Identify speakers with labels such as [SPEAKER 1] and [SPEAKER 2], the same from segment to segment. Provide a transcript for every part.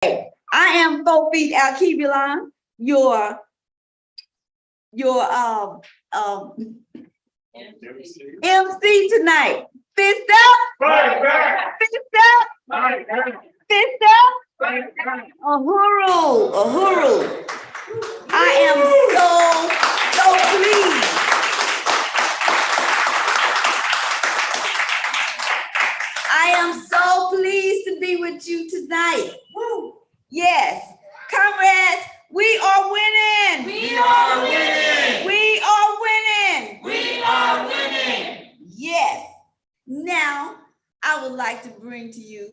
[SPEAKER 1] I am 4 feet Alkebulan, your MC tonight. Fist up, fist up, fist up. Uhuru, uhuru. I am so pleased. I am so pleased to be with you tonight. Yes, comrades, we are winning.
[SPEAKER 2] We are winning.
[SPEAKER 1] We are winning.
[SPEAKER 2] We are winning.
[SPEAKER 1] Yes. Now, I would like to bring to you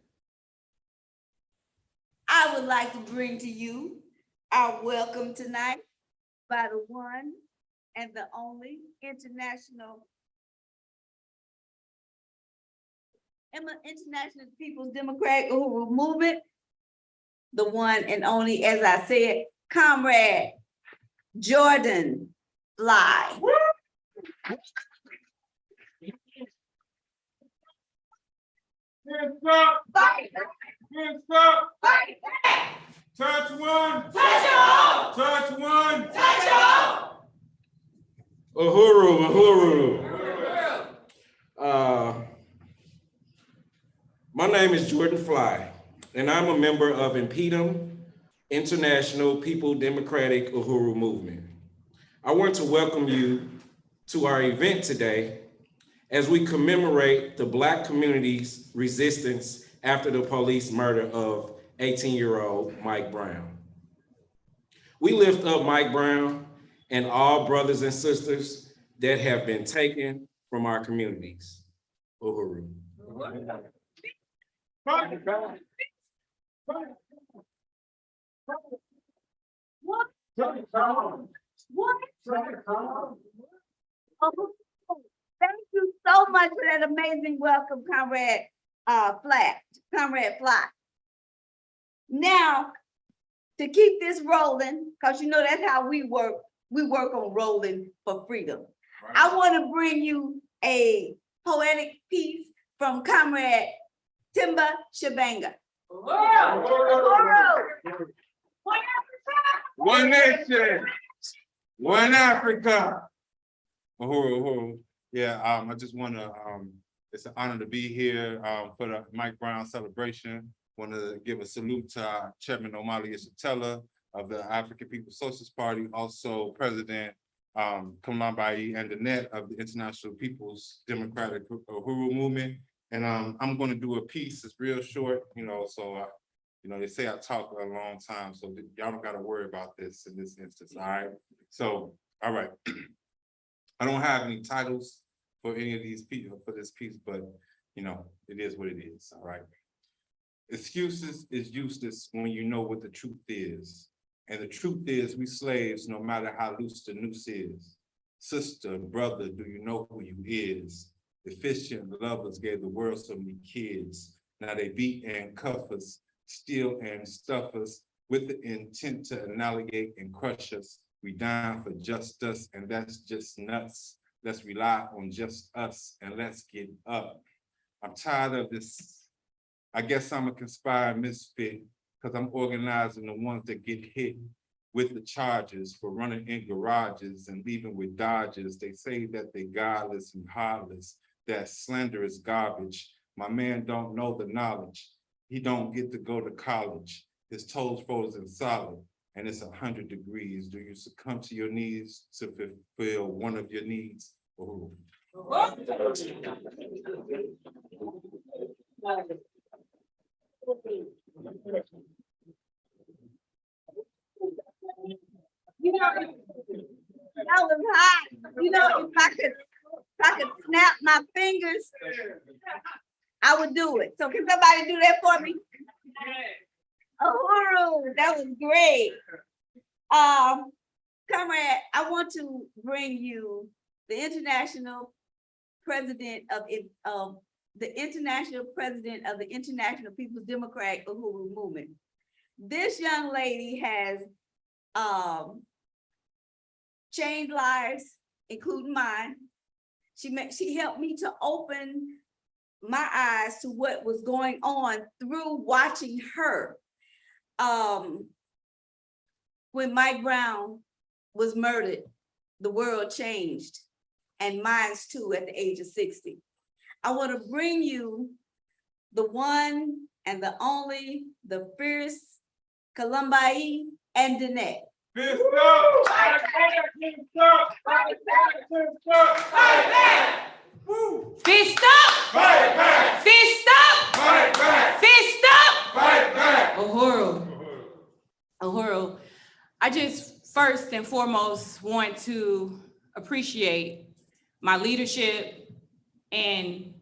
[SPEAKER 1] our welcome tonight by the one and the only International People's Democratic Uhuru Movement, the one and only, as I said, Comrade Jordan Fly.
[SPEAKER 2] Hands up.
[SPEAKER 1] Fight.
[SPEAKER 2] Hands up.
[SPEAKER 1] Fight.
[SPEAKER 2] Touch one.
[SPEAKER 1] Touch all.
[SPEAKER 2] Touch one.
[SPEAKER 1] Touch all.
[SPEAKER 3] Uhuru, uhuru. My name is Jordan Fly, and I'm a member of Impedum International People Democratic Uhuru Movement. I want to welcome you to our event today as we commemorate the Black community's resistance after the police murder of 18-year-old Mike Brown. We lift up Mike Brown and all brothers and sisters that have been taken from our communities. Uhuru.
[SPEAKER 1] Thank you so much for that amazing welcome, Comrade Fly. Now, to keep this rolling, because you know that's how we work on rolling for freedom. Right. I want to bring you a poetic piece from Comrade Timba Shabanga.
[SPEAKER 2] One nation. One Africa. Uhuru, uhuru. Yeah, I just want to, it's an honor to be here for the Mike Brown celebration. Want to give a salute to our Chairman Omali Yeshitela of the African People's Socialist Party, also President Kamlambayi and Annette of the International People's Democratic Uhuru Movement. And I'm going to do a piece. It's real short, so they say I talk a long time, so y'all don't got to worry about this in this instance. All right. So, all right. I don't have any titles for any of these people for this piece, but it is what it is. All right. Excuses is useless when you know what the truth is. And the truth is we slaves, no matter how loose the noose is. Sister, brother, do you know who you is? Efficient lovers gave the world so many kids. Now they beat and cuff us, steal and stuff us with the intent to annihilate and crush us. We dying for just us, and that's just nuts. Let's rely on just us and let's get up. I'm tired of this. I guess I'm a conspired misfit because I'm organizing the ones that get hit with the charges for running in garages and leaving with dodges. They say that they godless and heartless, that slanderous garbage. My man don't know the knowledge. He don't get to go to college. His toes frozen solid and it's 100 degrees. Do you succumb to your knees to fulfill one of your needs? Oh.
[SPEAKER 1] That was hot. If I could snap my fingers, I would do it. So can somebody do that for me? Uhuru, that was great. Comrade, I want to bring you the international president of the International People's Democratic Uhuru Movement. This young lady has changed lives, including mine. She helped me to open my eyes to what was going on through watching her. when Mike Brown was murdered, the world changed, and mine's too at the age of 60. I want to bring you the one and the only, the fierce Columbi and Danette.
[SPEAKER 2] Fist up!
[SPEAKER 4] Fist up!
[SPEAKER 2] Fight back!
[SPEAKER 4] Fist up!
[SPEAKER 2] Fight back!
[SPEAKER 4] Fist up!
[SPEAKER 2] Fight back!
[SPEAKER 4] Uhuru. Uhuru. I just first and foremost want to appreciate my leadership and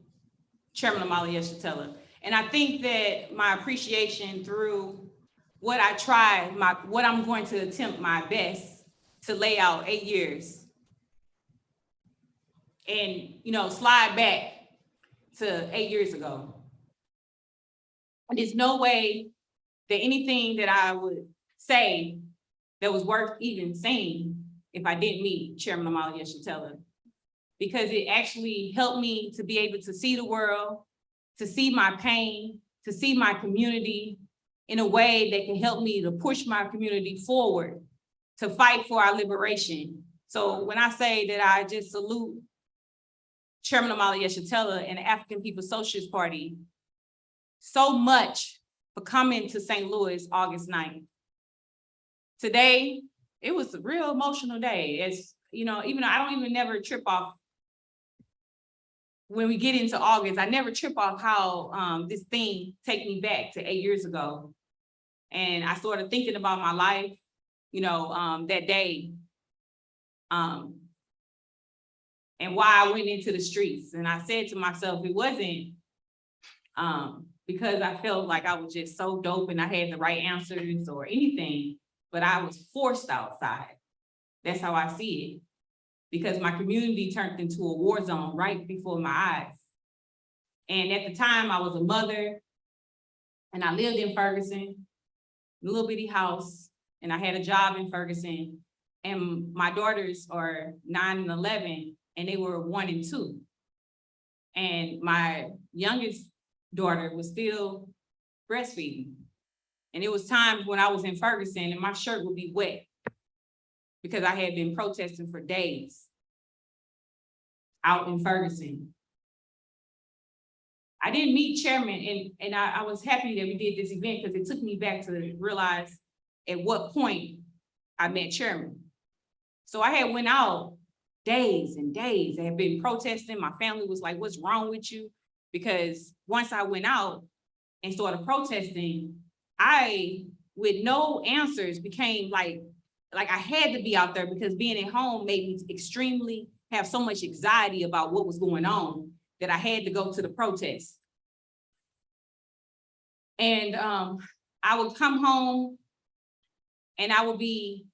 [SPEAKER 4] Chairman Omali Yeshitela. And I think that my appreciation through what I tried, what I'm going to attempt my best to lay out 8 years. And, slide back to 8 years ago. And there's no way that anything that I would say that was worth even saying if I didn't meet Chairman Omali Yeshitela, because it actually helped me to be able to see the world, to see my pain, to see my community in a way that can help me to push my community forward, to fight for our liberation. So when I say that I just salute Chairman Omali Yeshitela and the African People's Socialist Party so much for coming to St. Louis August 9th. Today, it was a real emotional day. As even though I don't even never trip off when we get into August, I never trip off how this thing take me back to 8 years ago. And I started thinking about my life, that day. And why I went into the streets. And I said to myself, it wasn't because I felt like I was just so dope and I had the right answers or anything, but I was forced outside. That's how I see it. Because my community turned into a war zone right before my eyes. And at the time I was a mother and I lived in Ferguson, a little bitty house, and I had a job in Ferguson. And my daughters are 9 and 11, and they were 1 and 2. And my youngest daughter was still breastfeeding. And it was times when I was in Ferguson and my shirt would be wet because I had been protesting for days out in Ferguson. I didn't meet Chairman, and I was happy that we did this event because it took me back to realize at what point I met Chairman. So I had went out days and days. I had been protesting. My family was like, what's wrong with you? Because once I went out and started protesting, I, with no answers, became like I had to be out there because being at home made me have so much anxiety about what was going on that I had to go to the protest. And I would come home and I would be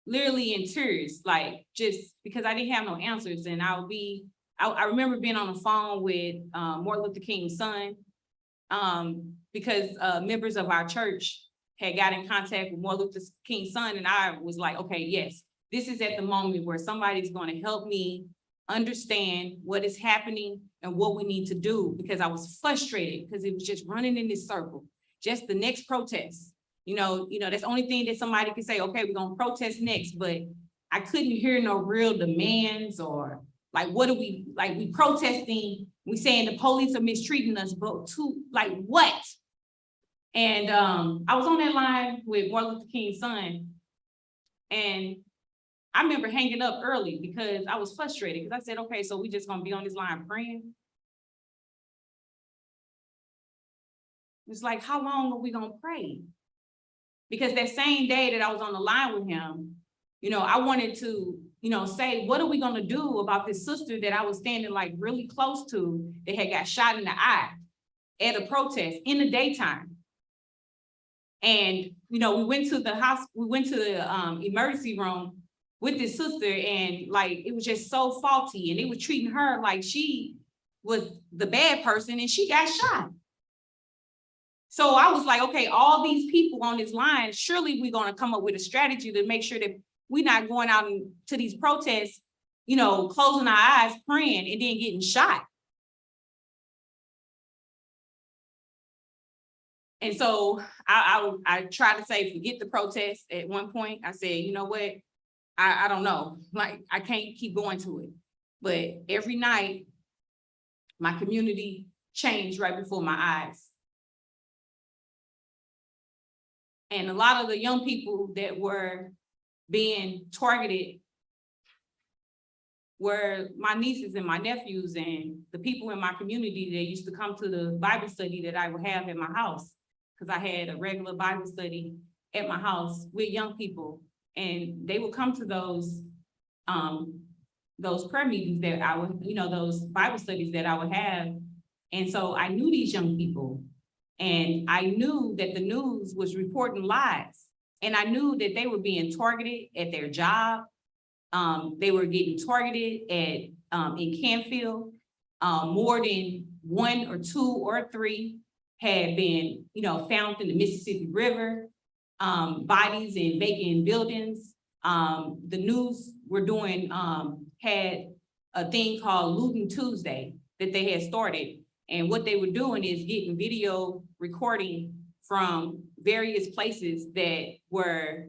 [SPEAKER 4] literally in tears, like just because I didn't have no answers. And I remember being on the phone with Martin Luther King's son, because members of our church had got in contact with Martin Luther King's son. And I was like, okay, yes, this is at the moment where somebody's going to help me understand what is happening and what we need to do, because I was frustrated because it was just running in this circle, just the next protest. That's the only thing that somebody can say, okay, we're gonna protest next, but I couldn't hear no real demands or like, what are we protesting, we saying the police are mistreating us, but like what? And I was on that line with Martin Luther King's son, and I remember hanging up early because I was frustrated because I said, okay, so we just gonna be on this line praying? It's like, how long are we gonna pray? Because that same day that I was on the line with him, I wanted to, say, what are we gonna do about this sister that I was standing like really close to that had got shot in the eye at a protest in the daytime? And, we went to the hospital, we went to the emergency room with this sister, and like, it was just so faulty, and they were treating her like she was the bad person and she got shot. So I was like, okay, all these people on this line, surely we're gonna come up with a strategy to make sure that we're not going out to these protests, closing our eyes, praying, and then getting shot. And so I tried to say, forget the protest at one point. I said, you know what? I don't know, like, I can't keep going to it. But every night, my community changed right before my eyes. And a lot of the young people that were being targeted were my nieces and my nephews and the people in my community that used to come to the Bible study that I would have at my house. Because I had a regular Bible study at my house with young people. And they would come to those prayer meetings that I would, those Bible studies that I would have. And so I knew these young people. And I knew that the news was reporting lies. And I knew that they were being targeted at their job. They were getting targeted at in Canfield. More than 1 or 2 or 3 had been, found in the Mississippi River. Bodies in vacant buildings. The news were doing, had a thing called Looting Tuesday that they had started. And what they were doing is getting video recording from various places that were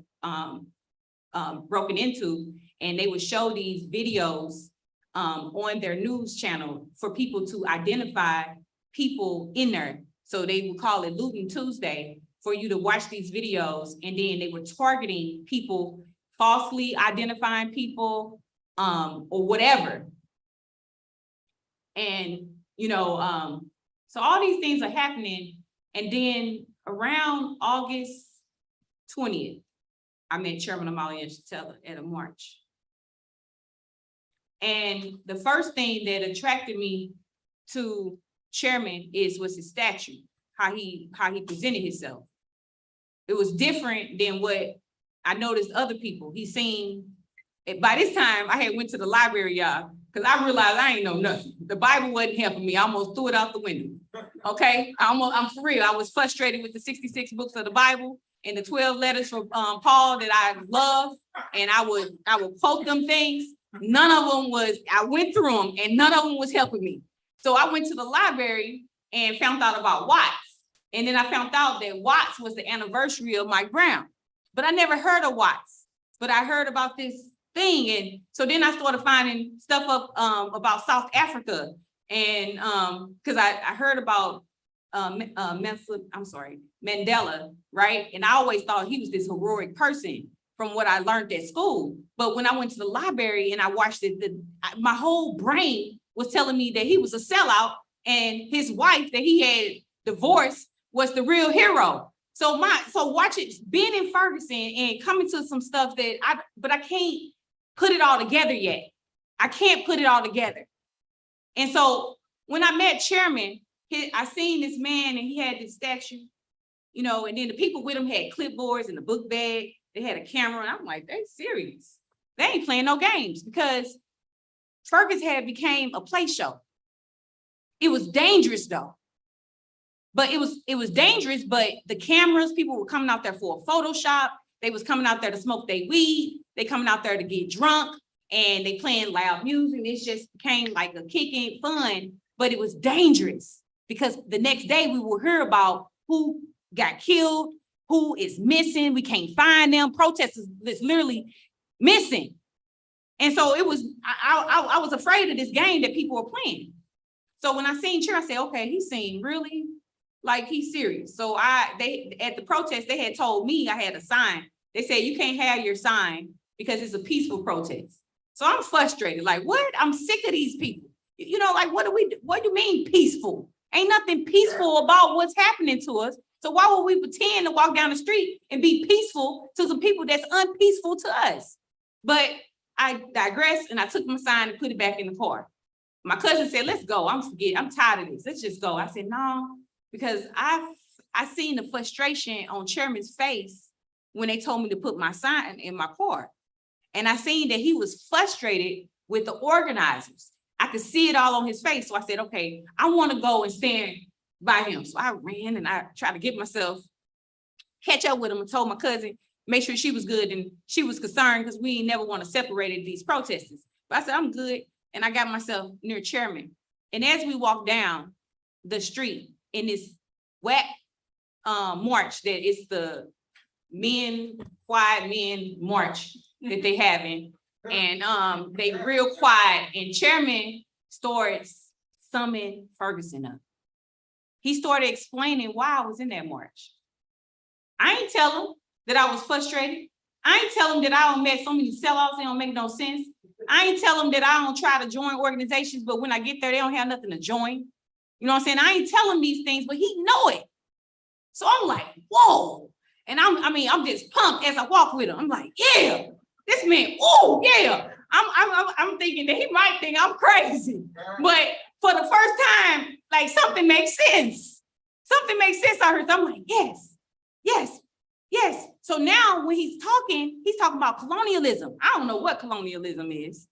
[SPEAKER 4] broken into. And they would show these videos on their news channel for people to identify people in there. So they would call it Looting Tuesday for you to watch these videos. And then they were targeting people, falsely identifying people or whatever. And, so all these things are happening. And then around August 20th, I met Chairman Omali Yeshitela at a march. And the first thing that attracted me to Chairman was his statue, how he presented himself. It was different than what I noticed other people. He seemed, by this time I had went to the library, y'all, because I realized I ain't know nothing. The Bible wasn't helping me. I almost threw it out the window. Okay, I'm for real. I was frustrated with the 66 books of the Bible and the 12 letters from Paul that I love, and I would quote them things. None of them I went through them and none of them was helping me. So I went to the library and found out about Watts. And then I found out that Watts was the anniversary of Mike Brown. But I never heard of Watts, but I heard about this thing. And so then I started finding stuff up about South Africa. And because I heard about Mandela, right? And I always thought he was this heroic person from what I learned at school. But when I went to the library and I watched it, my whole brain was telling me that he was a sellout and his wife that he had divorced was the real hero. So watch it, being in Ferguson and coming to some stuff but I can't put it all together yet. I can't put it all together. And so when I met Chairman, I seen this man and he had this statue, and then the people with him had clipboards and a book bag. They had a camera, and I'm like, they serious. They ain't playing no games, because Fergus had became a play show. It was dangerous though. But it was dangerous, but the cameras, people were coming out there for a Photoshop. They was coming out there to smoke their weed. They coming out there to get drunk, and they playing loud music. It just became like a kicking fun, but it was dangerous because the next day we will hear about who got killed, who is missing. We can't find them. Protesters that's literally missing. And so it was, I was afraid of this game that people were playing. So when I seen Chair, I said, okay, he seemed really like he's serious. So at the protest, they had told me I had a sign. They said, you can't have your sign because it's a peaceful protest. So I'm frustrated. Like, what? I'm sick of these people. Like, what do you mean peaceful? Ain't nothing peaceful about what's happening to us. So why would we pretend to walk down the street and be peaceful to some people that's unpeaceful to us? But I digress, and I took my sign and put it back in the car. My cousin said, let's go. I'm tired of this. Let's just go. I said, no, because I seen the frustration on Chairman's face when they told me to put my sign in my car. And I seen that he was frustrated with the organizers. I could see it all on his face. So I said, okay, I want to go and stand by him. So I ran and I tried to get myself, catch up with him, and told my cousin, make sure she was good. And she was concerned because we never want to separate these protesters. But I said, I'm good. And I got myself near Chairman. And as we walked down the street in this whack march that it's the quiet men march that they having. And they real quiet, and Chairman starts summing Ferguson up. He started explaining why I was in that march. I ain't tell him that I was frustrated. I ain't tell him that I don't met so many sellouts, they don't make no sense. I ain't tell him that I don't try to join organizations, but when I get there, they don't have nothing to join. You know what I'm saying? I ain't telling these things, but he know it. So I'm like, whoa. And I'm just pumped as I walk with him. I'm like, yeah, this man, oh yeah. I'm thinking that he might think I'm crazy. But for the first time, like something makes sense. Something makes sense I heard. So I'm like, yes, yes, yes. So now when he's talking about colonialism. I don't know what colonialism is,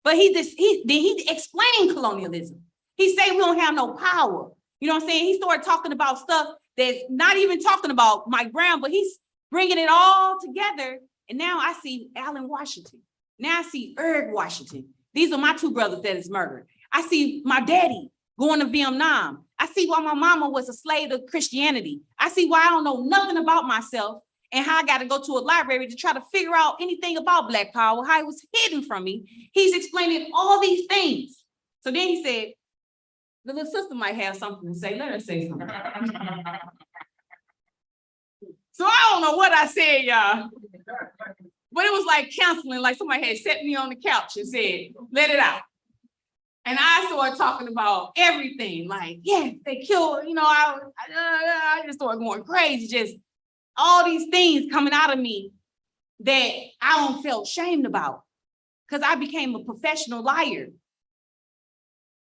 [SPEAKER 4] but he explained colonialism. He said we don't have no power. You know what I'm saying? He started talking about stuff that's not even talking about Mike Brown, but he's bringing it all together. And now I see Alan Washington. Now I see Erg Washington. These are my two brothers that is murdered. I see my daddy going to Vietnam. I see why my mama was a slave to Christianity. I see why I don't know nothing about myself and how I got to go to a library to try to figure out anything about Black Power, how it was hidden from me. He's explaining all these things. So then he said, the little sister might have something to say. Let her say something. So I don't know what I said, y'all. But it was like counseling, like somebody had set me on the couch and said, let it out. And I started talking about everything, like, yeah, they killed, you know, I just started going crazy, just all these things coming out of me that I don't feel shamed about, because I became a professional liar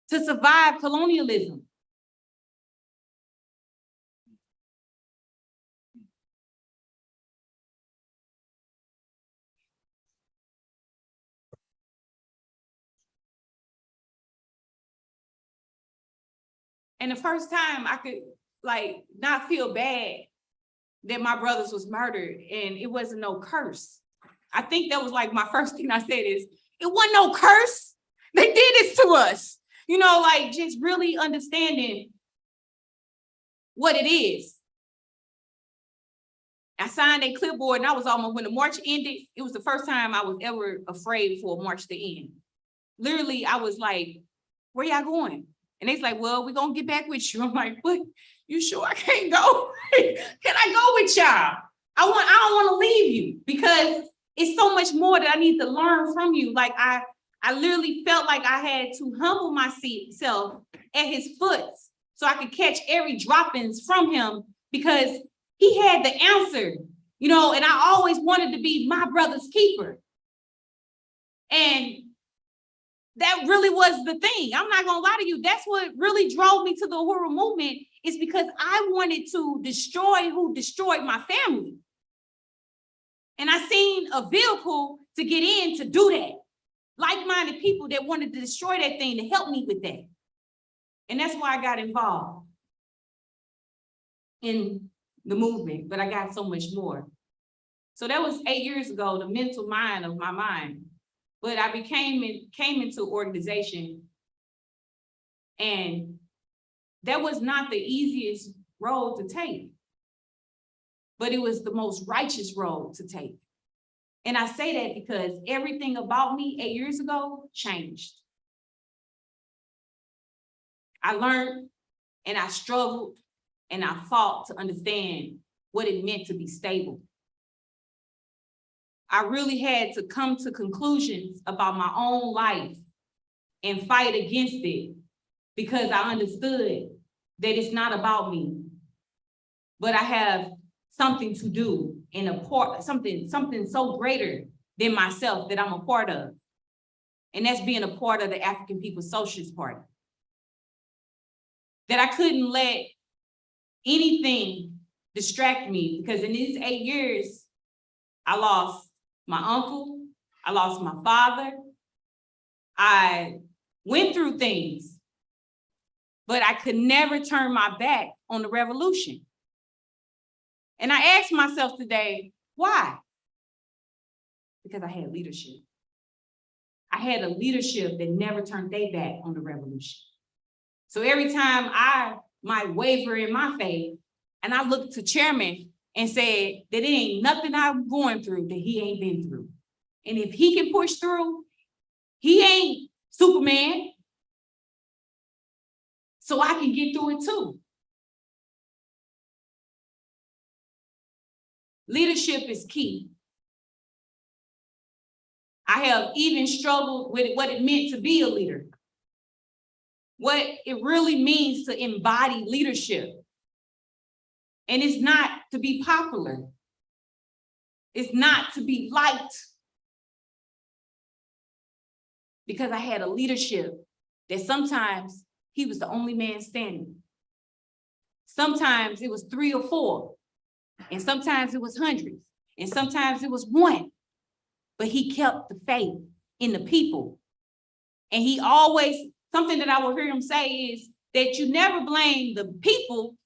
[SPEAKER 4] to survive colonialism. And the first time I could like not feel bad that my brothers was murdered and it wasn't no curse. I think that was like my first thing I said is, it wasn't no curse. They did this to us. You know, like just really understanding what it is. I signed a clipboard and I was almost, when the march ended, it was the first time I was ever afraid for a march to end. Literally, I was like, where y'all going? And they's like, well, we're gonna get back with you. I'm like, what? You sure I can't go? Can I go with y'all? I don't want to leave you because it's so much more that I need to learn from you. Like I literally felt like I had to humble myself at his foot so I could catch every droppings from him because he had the answer, you know, and I always wanted to be my brother's keeper. And that really was the thing. I'm not gonna lie to you. That's what really drove me to the Uhuru movement, is because I wanted to destroy who destroyed my family. And I seen a vehicle to get in to do that. Like-minded people that wanted to destroy that thing to help me with that. And that's why I got involved in the movement, but I got so much more. So that was 8 years ago, the mental mind of my mind. But I came into organization, and that was not the easiest road to take, but it was the most righteous road to take. And I say that because everything about me 8 years ago changed. I learned and I struggled and I fought to understand what it meant to be stable. I really had to come to conclusions about my own life and fight against it because I understood that it's not about me, but I have something to do in a part, something so greater than myself that I'm a part of. And that's being a part of the African People's Socialist Party. That I couldn't let anything distract me, because in these 8 years, I lost my uncle, I lost my father. I went through things, but I could never turn my back on the revolution. And I asked myself today, why? Because I had leadership. I had a leadership that never turned their back on the revolution. So every time I might waver in my faith, And I looked to Chairman and said that it ain't nothing I'm going through that he ain't been through. And if he can push through, he ain't Superman. So I can get through it too. Leadership is key. I have even struggled with what it meant to be a leader. What it really means to embody leadership. And it's not to be popular. It's not to be liked. Because I had a leadership that sometimes he was the only man standing. Sometimes it was 3 or 4. And sometimes it was hundreds. And sometimes it was 1. But he kept the faith in the people. And he always, something that I will hear him say is that you never blame the people,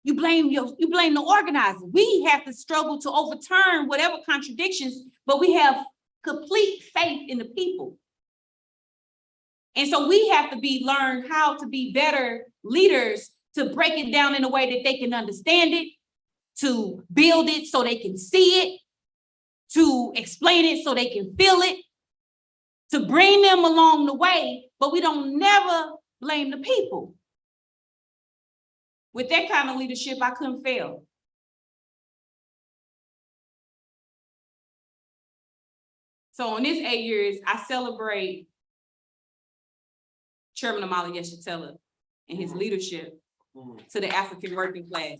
[SPEAKER 4] you blame the organizer. We have to struggle to overturn whatever contradictions, but we have complete faith in the people. And so we have to learn how to be better leaders, to break it down in a way that they can understand it, to build it so they can see it, to explain it so they can feel it, to bring them along the way, but we don't never blame the people. With that kind of leadership, I couldn't fail. So in this 8 years, I celebrate Chairman Omali Yeshitela and his leadership to the African working class.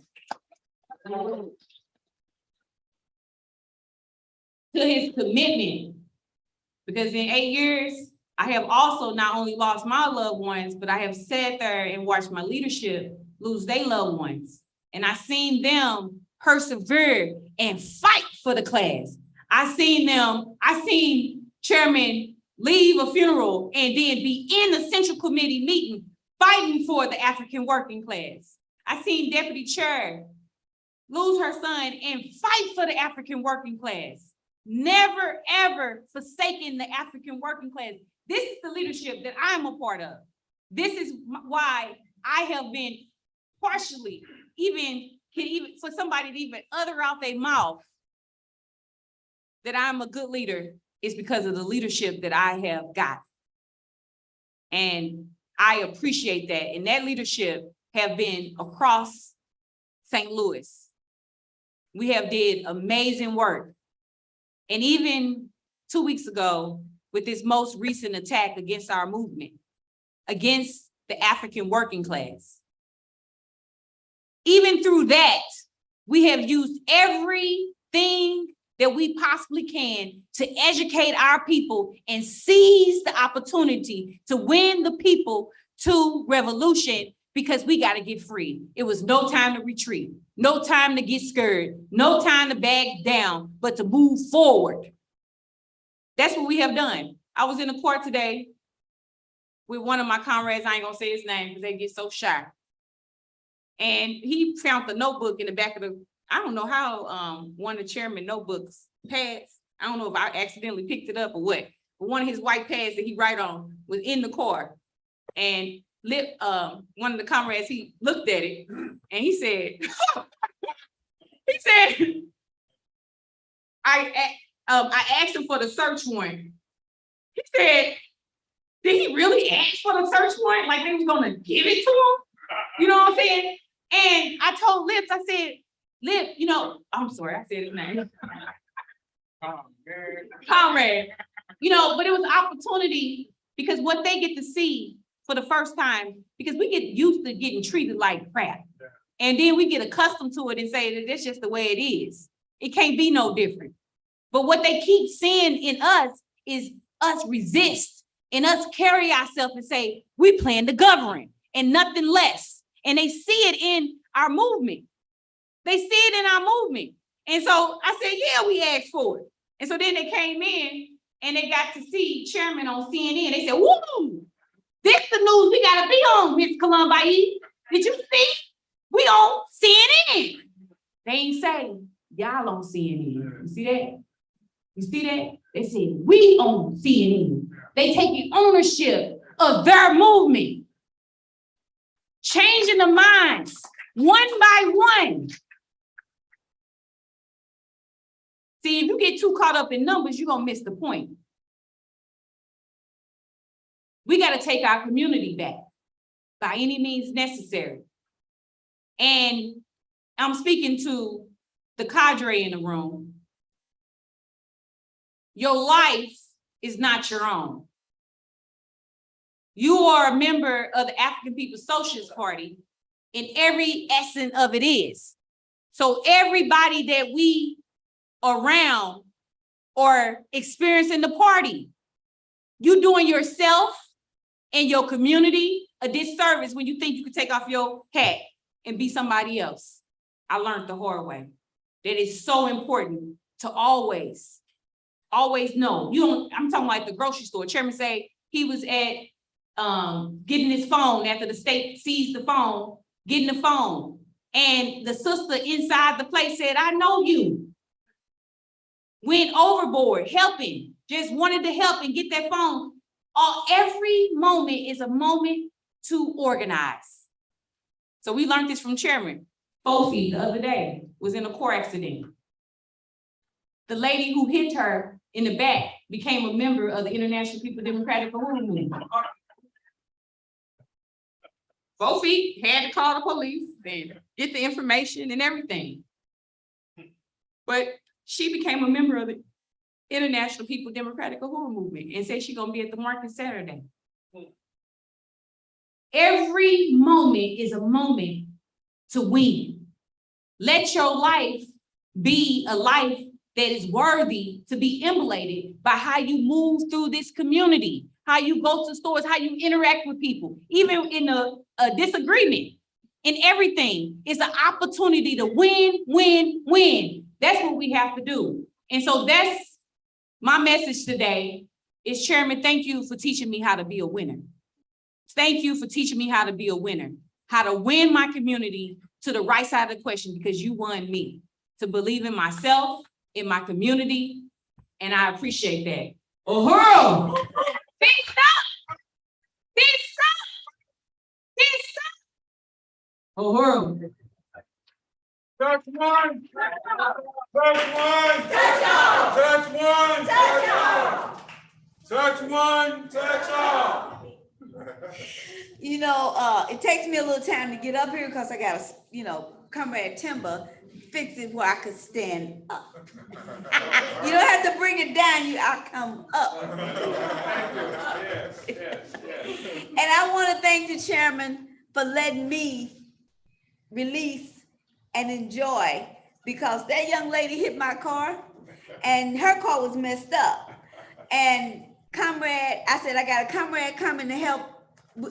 [SPEAKER 4] To his commitment, because in 8 years, I have also not only lost my loved ones, but I have sat there and watched my leadership lose their loved ones. And I seen them persevere and fight for the class. I seen Chairman leave a funeral and then be in the Central Committee meeting, fighting for the African working class. I seen Deputy Chair lose her son and fight for the African working class. Never, ever forsaking the African working class. This is the leadership that I'm a part of. This is why I have been partially, even for somebody to even utter out their mouth that I'm a good leader is because of the leadership that I have got. And I appreciate that. And that leadership have been across St. Louis. We have did amazing work. And even 2 weeks ago, with this most recent attack against our movement, against the African working class, even through that, we have used everything that we possibly can to educate our people and seize the opportunity to win the people to revolution, because we got to get free. It was no time to retreat, no time to get scared, no time to back down, but to move forward. That's what we have done. I was in the court today with one of my comrades. I ain't gonna say his name because they get so shy. And he found the notebook in the back of the, I don't know how one of the chairman notebooks pads. I don't know if I accidentally picked it up or what, but one of his white pads that he write on was in the car. And one of the comrades, he looked at it and he said, I asked him for the search warrant. He said, did he really ask for the search warrant? Like they was gonna give it to him? You know what I'm saying? And I told Lips, I said, Lip, I'm sorry, I said his name. Comrade. But it was an opportunity, because what they get to see for the first time, because we get used to getting treated like crap. And then we get accustomed to it and say that that's just the way it is. It can't be no different. But what they keep seeing in us is us resist and us carry ourselves and say, we plan to govern and nothing less. And they see it in our movement. They see it in our movement. And so I said, yeah, we asked for it. And so then they came in and they got to see Chairman on CNN. They said, woo, this the news we gotta be on, Ms. Columbi. Did you see? We on CNN. They ain't say, y'all on CNN. You see that? You see that? They said, we on CNN. They taking ownership of their movement. Changing the minds. one by one. See, if you get too caught up in numbers, you're gonna miss the point. We gotta take our community back by any means necessary. And I'm speaking to the cadre in the room. Your life is not your own. You are a member of the African People's Socialist Party, and every essence of it is. So everybody that we around or experiencing the party, you doing yourself and your community a disservice when you think you can take off your hat and be somebody else. I learned the hard way. That is so important to always know. You don't, I'm talking like the grocery store. Chairman say he was at getting his phone after the state seized the phone, getting the phone. And the sister inside the place said, I know you. Went overboard, helping, just wanted to help and get that phone. Every moment is a moment to organize. So we learned this from Chairman. Fofi the other day was in a car accident. The lady who hit her in the back became a member of the International People Democratic Movement. Fofi had to call the police and get the information and everything. But she became a member of the International People Democratic Movement and said she's gonna be at the market Saturday. Every moment is a moment to win. Let your life be a life that is worthy to be emulated by how you move through this community, how you go to stores, how you interact with people, even in a disagreement. In everything, it's an opportunity to win, win, win. That's what we have to do. And so that's my message today is, Chairman, thank you for teaching me how to be a winner. Thank you for teaching me how to be a winner, how to win my community to the right side of the question, because you won me to believe in myself, in my community, and I appreciate that. Oh, peace up, peace up, peace up. Oh,
[SPEAKER 2] Touch one. Touch one.
[SPEAKER 1] Touch all.
[SPEAKER 2] Touch one.
[SPEAKER 1] Touch all.
[SPEAKER 2] Touch one. Touch all.
[SPEAKER 1] You know, it takes me a little time to get up here because I gotta, Comrade Timber fix it where I could stand up. You don't have to bring it down, I'll come up. And I want to thank the chairman for letting me release and enjoy, because that young lady hit my car and her car was messed up. And I said, I got a comrade coming to help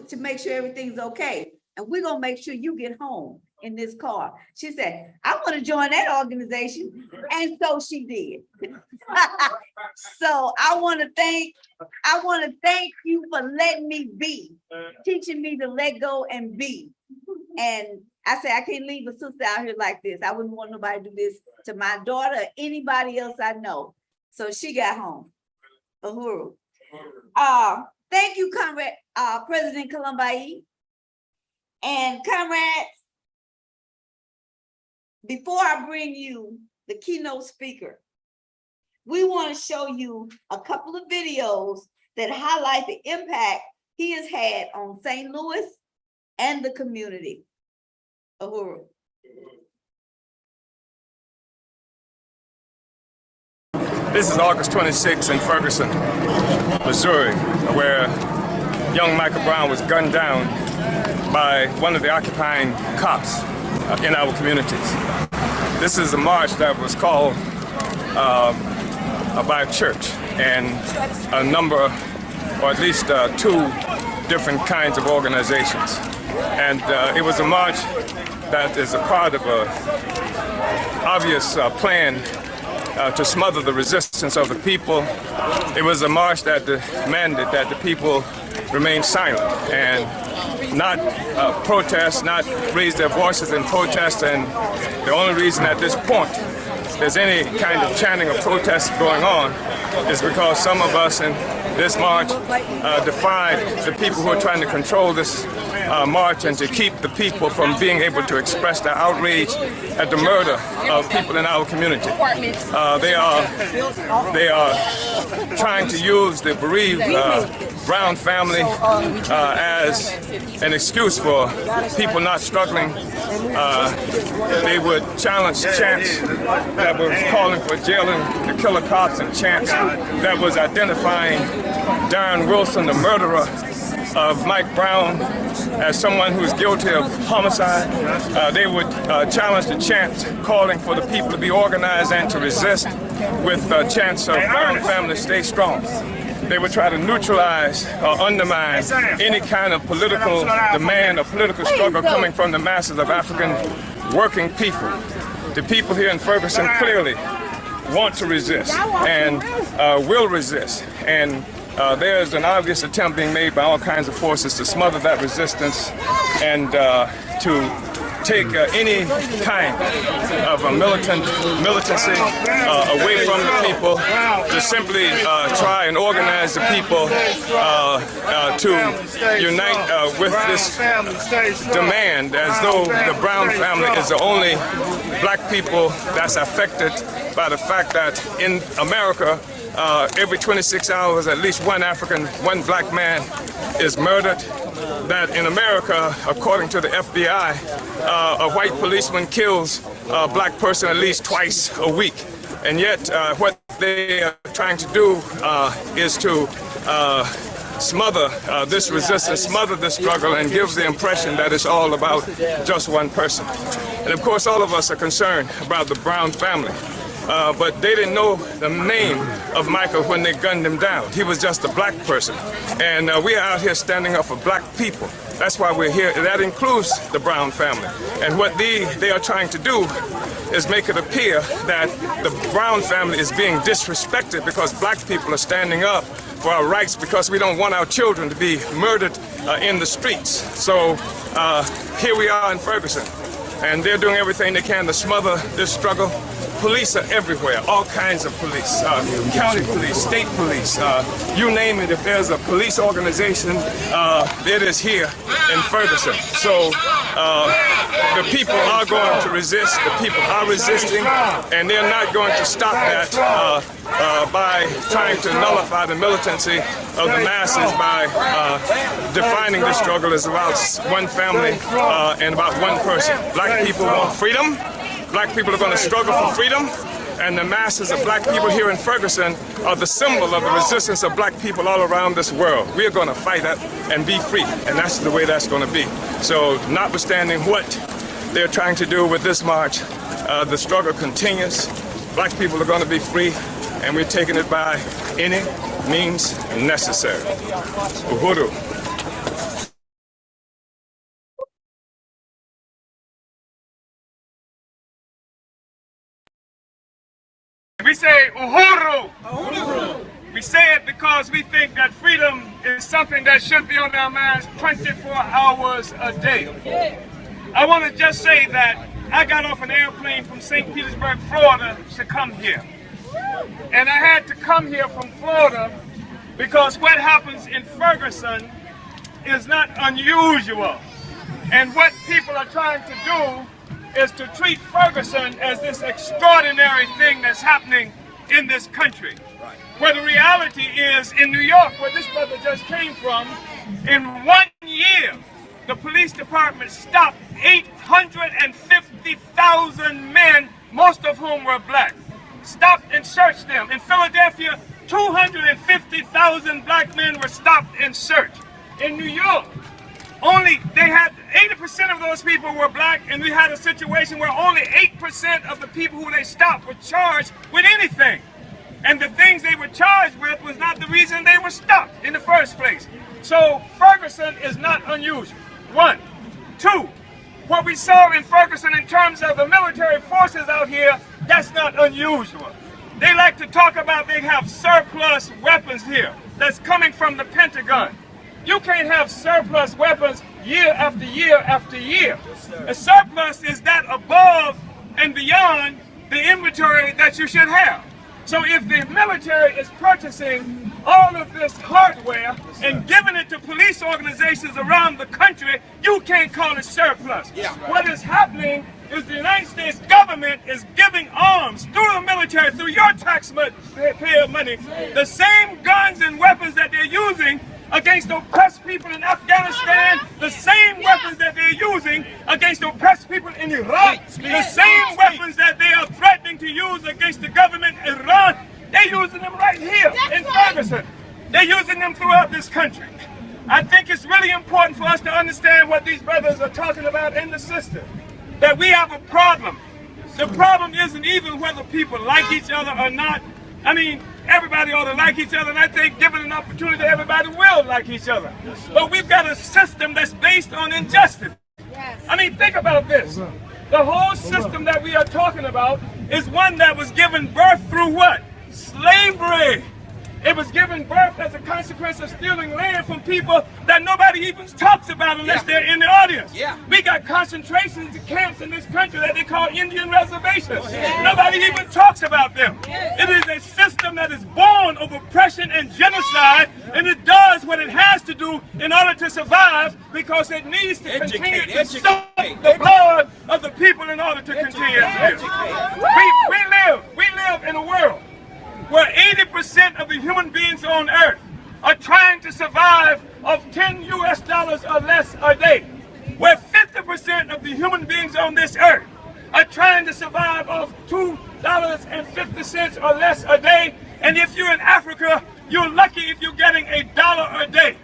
[SPEAKER 1] to make sure everything's okay. And we're gonna make sure you get home in this car. She said, I want to join that organization. And so she did. So I want to thank you for letting me be, teaching me to let go and be. And I said, I can't leave a sister out here like this. I wouldn't want nobody to do this to my daughter or anybody else I know. So she got home. Uhuru. Thank you, Comrade, President Columbai. And comrades, before I bring you the keynote speaker, we want to show you a couple of videos that highlight the impact he has had on St. Louis and the community. Uhuru.
[SPEAKER 5] This is August 26th in Ferguson, Missouri, where young Michael Brown was gunned down by one of the occupying cops in our communities. This is a march that was called by a church and a number, or at least 2 different kinds of organizations. And it was a march that is a part of an obvious plan to smother the resistance of the people. It was a march that demanded that the people remain silent and not protest, not raise their voices in protest. And the only reason at this point there's any kind of chanting or protest going on, is because some of us in this march defied the people who are trying to control this march and to keep the people from being able to express their outrage at the murder of people in our community. They are trying to use the bereaved Brown family as an excuse for people not struggling. They would challenge chants that was calling for jailing the killer cops and chants that was identifying Darren Wilson, the murderer of Mike Brown, as someone who is guilty of homicide. They would challenge the chant calling for the people to be organized and to resist with chants of Brown family, stay strong. They would try to neutralize or undermine any kind of political demand or political struggle coming from the masses of African working people. The people here in Ferguson clearly want to resist and will resist. And there's an obvious attempt being made by all kinds of forces to smother that resistance and to take any kind of a militancy away from the people, to simply try and organize the people to unite with this demand, as though the Brown family is the only black people that's affected by the fact that in America, every 26 hours, at least one black man is murdered. That in America, according to the FBI, a white policeman kills a black person at least twice a week. And yet, what they are trying to do is to smother this resistance, smother this struggle, and give the impression that it's all about just one person. And of course, all of us are concerned about the Brown family. But they didn't know the name of Michael when they gunned him down. He was just a black person. And we are out here standing up for black people. That's why we're here. That includes the Brown family. And what they are trying to do is make it appear that the Brown family is being disrespected because black people are standing up for our rights, because we don't want our children to be murdered in the streets. So here we are in Ferguson, and they're doing everything they can to smother this struggle. Police are everywhere, all kinds of police, county police, state police, you name it. If there's a police organization, it is here in Ferguson. So the people are going to resist, the people are resisting, and they're not going to stop that by trying to nullify the militancy of the masses by defining the struggle as about one family and about one person. Black people want freedom. Black people are going to struggle for freedom, and the masses of black people here in Ferguson are the symbol of the resistance of black people all around this world. We are going to fight that and be free, and that's the way that's going to be. So notwithstanding what they're trying to do with this march, the struggle continues. Black people are going to be free, and we're taking it by any means necessary. Uhuru.
[SPEAKER 6] We say Uhuru. Uhuru. We say it because we think that freedom is something that should be on our minds 24 hours a day. I want to just say that I got off an airplane from St. Petersburg, Florida to come here. And I had to come here from Florida because what happens in Ferguson is not unusual. And what people are trying to do is to treat Ferguson as this extraordinary thing that's happening in this country. Where the reality is, in New York, where this brother just came from, in 1 year, the police department stopped 850,000 men, most of whom were black. Stopped and searched them. In Philadelphia, 250,000 black men were stopped and searched. In New York, they had 80% of those people were black, and we had a situation where only 8% of the people who they stopped were charged with anything. And the things they were charged with was not the reason they were stopped in the first place. So Ferguson is not unusual. 1. 2, what we saw in Ferguson in terms of the military forces out here, that's not unusual. They like to talk about they have surplus weapons here that's coming from the Pentagon. You can't have surplus weapons year after year after year. A surplus is that above and beyond the inventory that you should have. So if the military is purchasing all of this hardware and giving it to police organizations around the country, you can't call it surplus. What is happening is the United States government is giving arms through the military, through your taxpayer money, the same guns and weapons that they're using against oppressed people in Afghanistan, the same weapons that they're using against oppressed people in Iraq, the same weapons that they are threatening to use against the government in Iran, they're using them right here in Ferguson. They're using them throughout this country. I think it's really important for us to understand what these brothers are talking about in the system, that we have a problem. The problem isn't even whether people like each other or not. I mean, everybody ought to like each other, and I think given an opportunity, everybody will like each other. But we've got a system that's based on injustice. I mean, think about this. The whole system that we are talking about is one that was given birth through what? Slavery. It was given birth as a consequence of stealing land from people that nobody even talks about unless they're in the audience. We got concentration camps in this country that they call Indian reservations. Nobody even talks about them. It is a system that is born of oppression and genocide, and it does what it has to do in order to survive, because it needs to continue to suck the blood of the people in order to continue to live. We live in a world where 80% of the human beings on earth are trying to survive of $10 US or less a day, where 50% of the human beings on this earth are trying to survive of $2.50 or less a day, and if you're in Africa, you're lucky if you're getting $1 a day.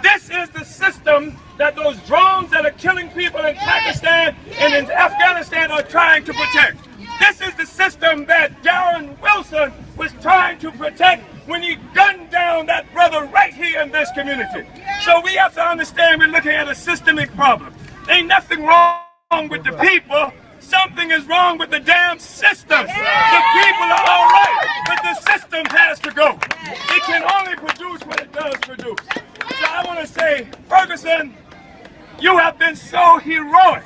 [SPEAKER 6] This is the system that those drones that are killing people in Pakistan and in Afghanistan are trying to protect. This is the system that Darren Wilson was trying to protect when he gunned down that brother right here in this community. So we have to understand we're looking at a systemic problem. Ain't nothing wrong with the people. Something is wrong with the damn system. The people are all right, but the system has to go. It can only produce what it does produce. So I want to say, Ferguson, you have been so heroic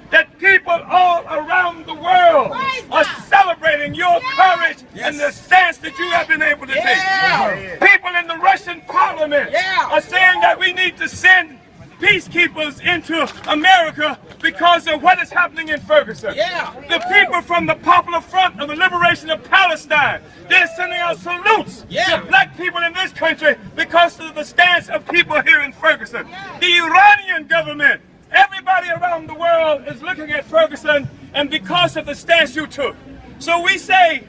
[SPEAKER 6] that people all around the world are celebrating your courage and the stance that you have been able to take. People in the Russian parliament are saying that we need to send peacekeepers into America because of what is happening in Ferguson. The people from the Popular Front of the Liberation of Palestine, they're sending out salutes to black people in this country because of the stance of people here in Ferguson. The Iranian government, everybody around the world is looking at Ferguson, and because of the stance you took. So we say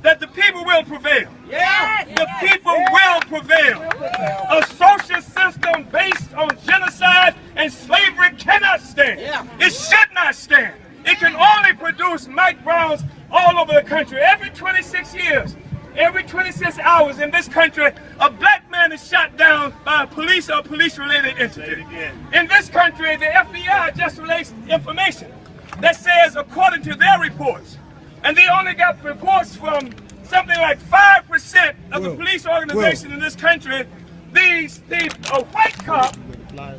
[SPEAKER 6] that the people will prevail. The people will prevail. A socialist system based on genocide and slavery cannot stand. It should not stand. It can only produce Mike Browns all over the country. Every 26 years, every 26 hours in this country, a black man is shot down by a police or police-related entity. In this country, the FBI just released information that says, according to their reports, and they only got reports from something like 5% of the police organization in this country, a white cop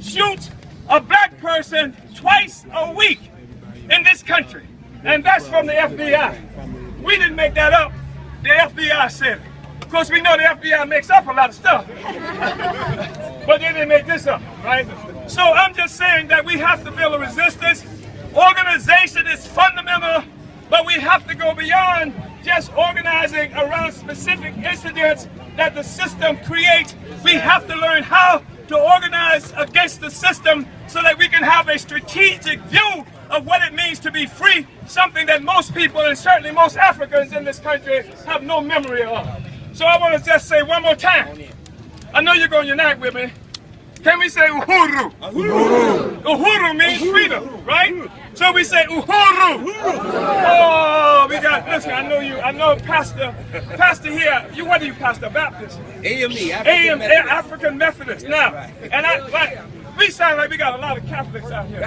[SPEAKER 6] shoots a black person twice a week in this country. And that's from the FBI. We didn't make that up. The FBI said it. Of course, we know the FBI makes up a lot of stuff. But they didn't make this up, right? So I'm just saying that we have to build a resistance. Organization is fundamental, but we have to go beyond just organizing around specific incidents that the system creates. We have to learn how to organize against the system so that we can have a strategic view of what it means to be free, something that most people, and certainly most Africans in this country, have no memory of. So I want to just say one more time. I know you're going to unite with me. Can we say uhuru? Uhuru. Uhuru means freedom, right? So we say uhuru. Oh, we got, listen, I know Pastor here, what are you, Pastor? Baptist?
[SPEAKER 7] AME,
[SPEAKER 6] African Methodist. Now, and we sound like we got a lot of Catholics out here.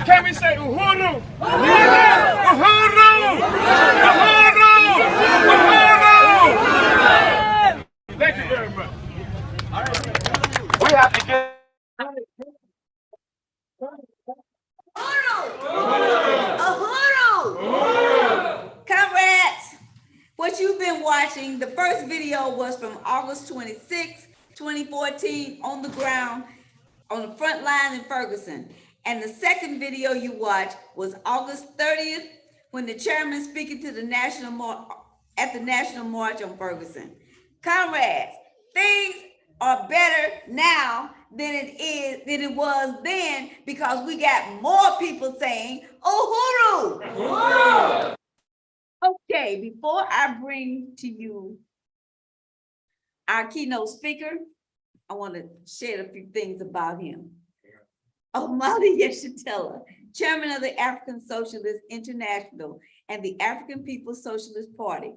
[SPEAKER 6] Can we say uhuru? Uhuru! Uhuru! Uhuru! Uhuru! Thank you very much. All right. We have to get
[SPEAKER 1] Uhuru! Uhuru! Uhuru! what you've been watching, the first video was from August 26, 2014, on the ground, on the front line in Ferguson. And the second video you watched was August 30th, when the chairman speaking to the at the National March on Ferguson. Comrades, things are better now than it was then, because we got more people saying Uhuru. Uhuru. Okay, before I bring to you our keynote speaker, I want to share a few things about him. Omali Yeshitela, Chairman of the African Socialist International and the African People's Socialist Party.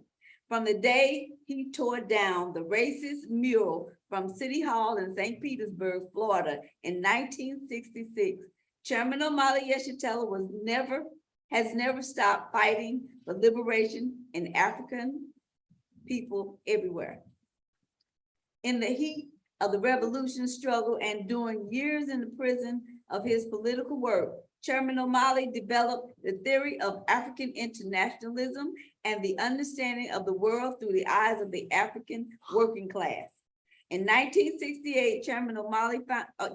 [SPEAKER 1] From the day he tore down the racist mural from City Hall in St. Petersburg, Florida in 1966, Chairman Omali Yeshitela has never stopped fighting for liberation in African people everywhere. In the heat of the revolution struggle and during years in the prison of his political work, Chairman Omali developed the theory of African internationalism and the understanding of the world through the eyes of the African working class. In 1968, Chairman Omali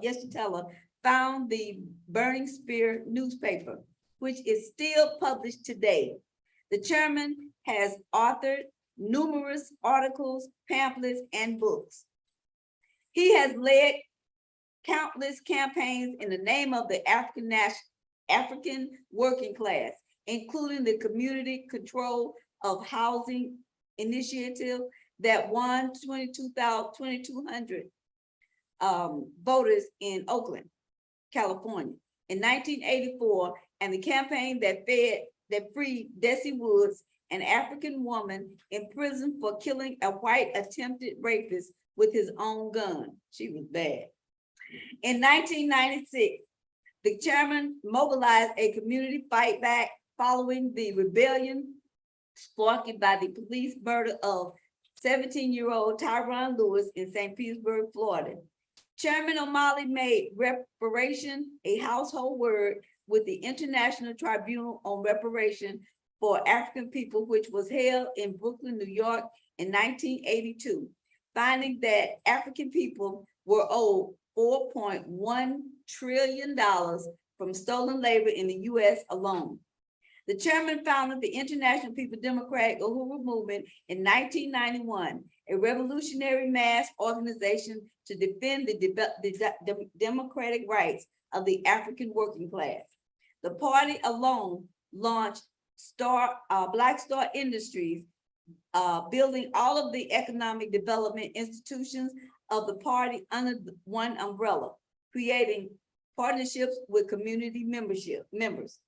[SPEAKER 1] Yeshitela found the Burning Spear newspaper, which is still published today. The chairman has authored numerous articles, pamphlets, and books. He has led countless campaigns in the name of the African working class, including the Community Control of Housing Initiative that won 2,200 voters in Oakland, California in 1984, and the campaign that freed Desi Woods, an African woman in prison for killing a white attempted rapist with his own gun. She was bad. In 1996, the chairman mobilized a community fight back following the rebellion sparked by the police murder of 17-year-old Tyron Lewis in St. Petersburg, Florida. Chairman Omali made reparation a household word with the International Tribunal on Reparation for African People, which was held in Brooklyn, New York in 1982, finding that African people were owed $4.1 trillion from stolen labor in the US alone. The chairman founded the International People Democratic Uhuru Movement in 1991, a revolutionary mass organization to defend the democratic rights of the African working class. The party alone launched Black Star Industries, building all of the economic development institutions of the party under one umbrella, creating partnerships with community members.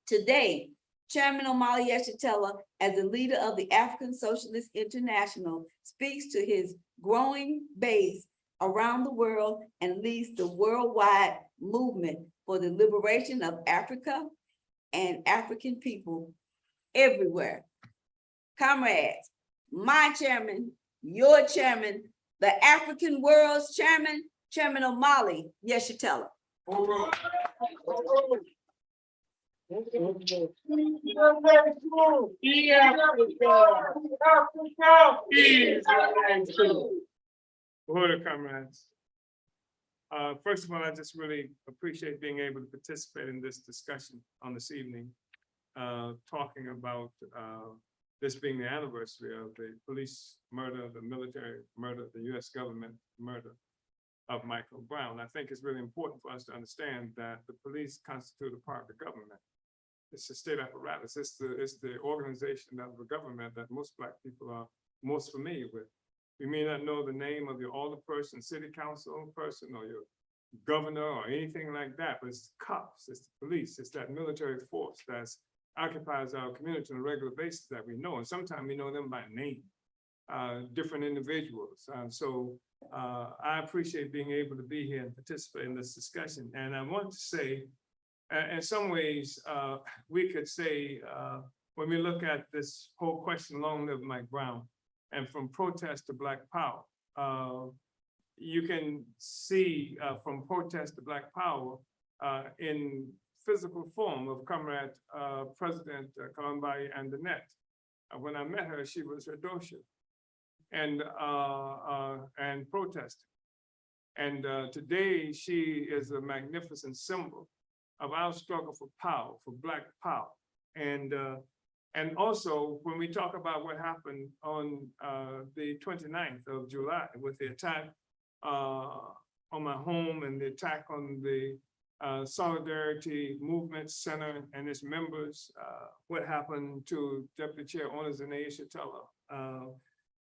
[SPEAKER 1] Today, Chairman Omali Yeshitela, as the leader of the African Socialist International, speaks to his growing base around the world and leads the worldwide movement for the liberation of Africa and African people everywhere. Comrades, my chairman, your chairman, the African world's chairman, Chairman Omali Yeshitela.
[SPEAKER 5] Order, comrades. First of all, I just really appreciate being able to participate in this discussion on this evening, talking about this being the anniversary of the police murder, the military murder, the US government murder of Michael Brown. I think it's really important for us to understand that the police constitute a part of the government. It's the state apparatus. It's the organization of the government that most Black people are most familiar with. You may not know the name of your alderperson, city council person, or your governor, or anything like that, but it's the cops, it's the police, it's that military force that occupies our community on a regular basis that we know, and sometimes we know them by name, different individuals. So I appreciate being able to be here and participate in this discussion. And I want to say, in some ways, we could say, when we look at this whole question, long live Mike Brown, and from protest to Black Power, you can see from protest to Black Power in physical form of Comrade President Kalambay and Annette, When I met her, she was a dosha and protesting. And today she is a magnificent symbol of our struggle for power, for Black power. And also when we talk about what happened on the 29th of July with the attack on my home and the attack on the Solidarity Movement Center and its members, what happened to Deputy Chair Omali Yeshitela,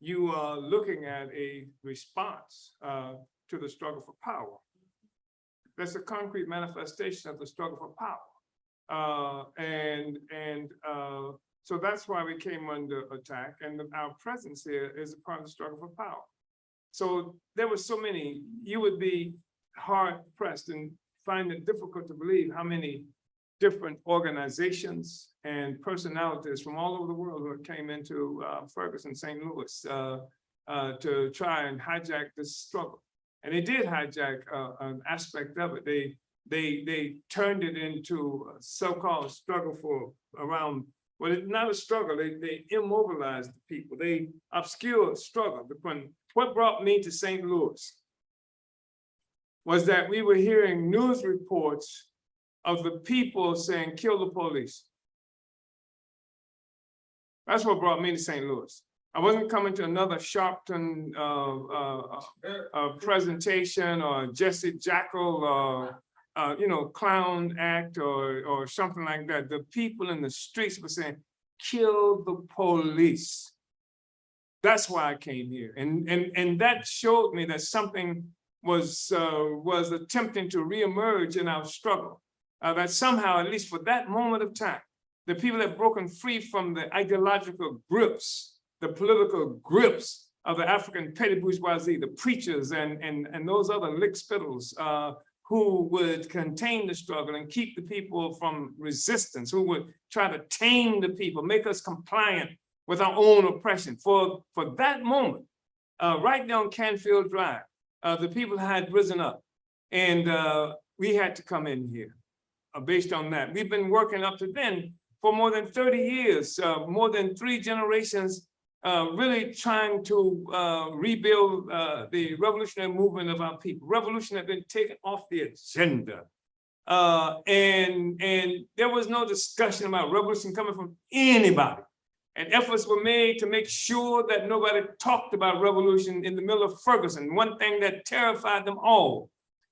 [SPEAKER 5] you are looking at a response to the struggle for power. That's a concrete manifestation of the struggle for power. So that's why we came under attack, and our presence here is a part of the struggle for power. So there were so many, you would be hard pressed and find it difficult to believe how many different organizations and personalities from all over the world who came into Ferguson, St. Louis to try and hijack this struggle. And they did hijack an aspect of it. They turned it into a so-called struggle for around, well, it's not a struggle, they immobilized the people. They obscured struggle. What brought me to St. Louis was that we were hearing news reports of the people saying, kill the police. That's what brought me to St. Louis. I wasn't coming to another Sharpton presentation or Jesse Jackal clown act or something like that. The people in the streets were saying, kill the police. That's why I came here. And that showed me that something was attempting to reemerge in our struggle. That somehow, at least for that moment of time, the people have broken free from the ideological grips, the political grips of the African petty bourgeoisie, the preachers and those other lick spittles who would contain the struggle and keep the people from resistance, who would try to tame the people, make us compliant with our own oppression. For that moment, right down Canfield Drive, the people had risen up and we had to come in here based on that. We've been working up to then for more than 30 years, more than 3 generations, really trying to rebuild the revolutionary movement of our people. Revolution had been taken off the agenda. And there was no discussion about revolution coming from anybody. And efforts were made to make sure that nobody talked about revolution in the middle of Ferguson. One thing that terrified them all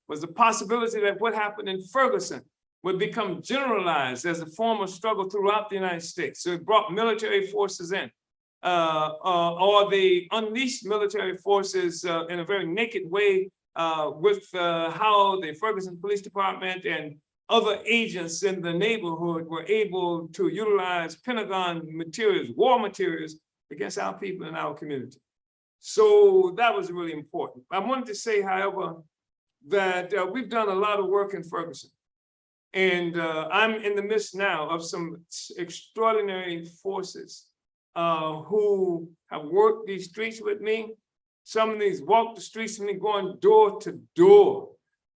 [SPEAKER 5] was the possibility that what happened in Ferguson would become generalized as a form of struggle throughout the United States. So it brought military forces in, or they unleashed military forces in a very naked way with how the Ferguson Police Department and other agents in the neighborhood were able to utilize Pentagon materials, war materials, against our people in our community. So that was really important. I wanted to say, however, that we've done a lot of work in Ferguson. And I'm in the midst now of some extraordinary forces who have worked these streets with me. Some of these walked the streets with me, going door to door,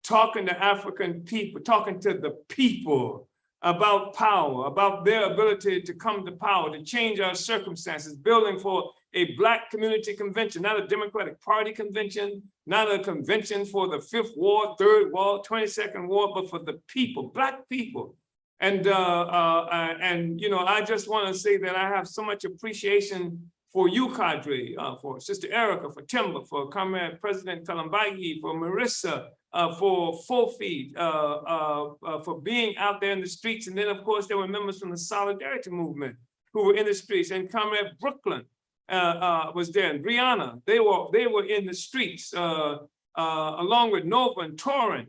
[SPEAKER 5] talking to African people, talking to the people about power, about their ability to come to power, to change our circumstances, building for a Black community convention, not a Democratic Party convention, not a convention for the 5th Ward, 3rd Ward, 22nd Ward, but for the people, Black people. And I just want to say that I have so much appreciation for you, Cadre, for Sister Erica, for Timber, for Comrade President Kalambayi, for Marissa, for Full Feed, for being out there in the streets. And then, of course, there were members from the Solidarity Movement who were in the streets, and Comrade Brooklyn was there, and Brianna. They were in the streets along with Nova and Torrin,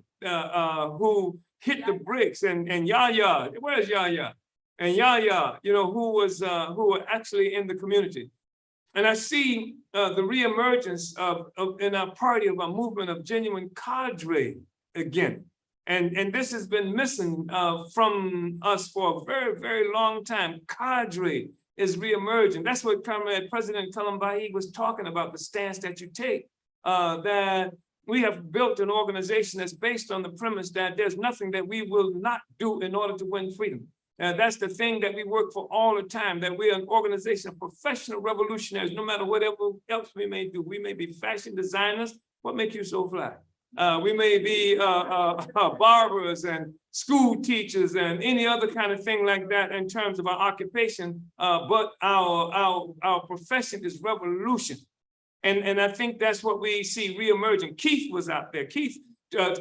[SPEAKER 5] who hit the bricks, and Yaya. Where's Yaya? And Yaya, who were actually in the community. And I see the reemergence in our party of a movement of genuine cadre again. And this has been missing from us for a very, very long time. Cadre is reemerging. That's what Comrade President Kalambayi was talking about, the stance that you take, that we have built an organization that's based on the premise that there's nothing that we will not do in order to win freedom. That's the thing that we work for all the time, that we're an organization of professional revolutionaries, no matter whatever else we may do. We may be fashion designers. What makes you so fly? We may be barbers and school teachers and any other kind of thing like that in terms of our occupation, but our profession is revolution. And I think that's what we see reemerging. Keith was out there. Keith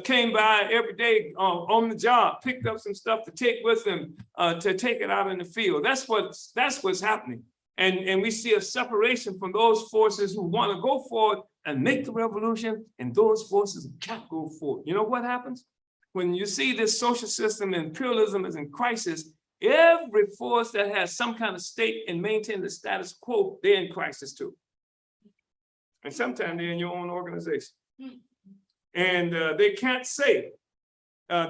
[SPEAKER 5] came by every day on the job, picked up some stuff to take with him, to take it out in the field. That's what's happening. And we see a separation from those forces who want to go forward and make the revolution, and those forces can't go forward. You know what happens? When you see this social system, imperialism is in crisis, every force that has some kind of state and maintain the status quo, they're in crisis too. And sometimes they're in your own organization. And they can't say that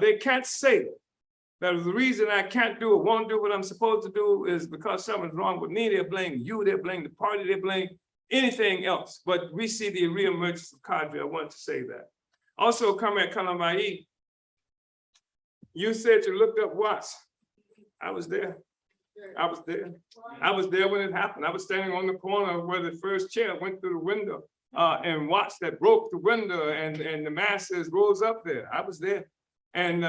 [SPEAKER 5] the reason I can't do or won't do what I'm supposed to do is because something's wrong with me. They blame you, they blame the party, they blame anything else. But we see the reemergence of cadre. I want to say that. Also, Comrade Kalamai, you said you looked up Watts. I was there. I was there. I was there when it happened. I was standing on the corner where the first chair went through the window and watched that broke the window and the masses rose up there. I was there. And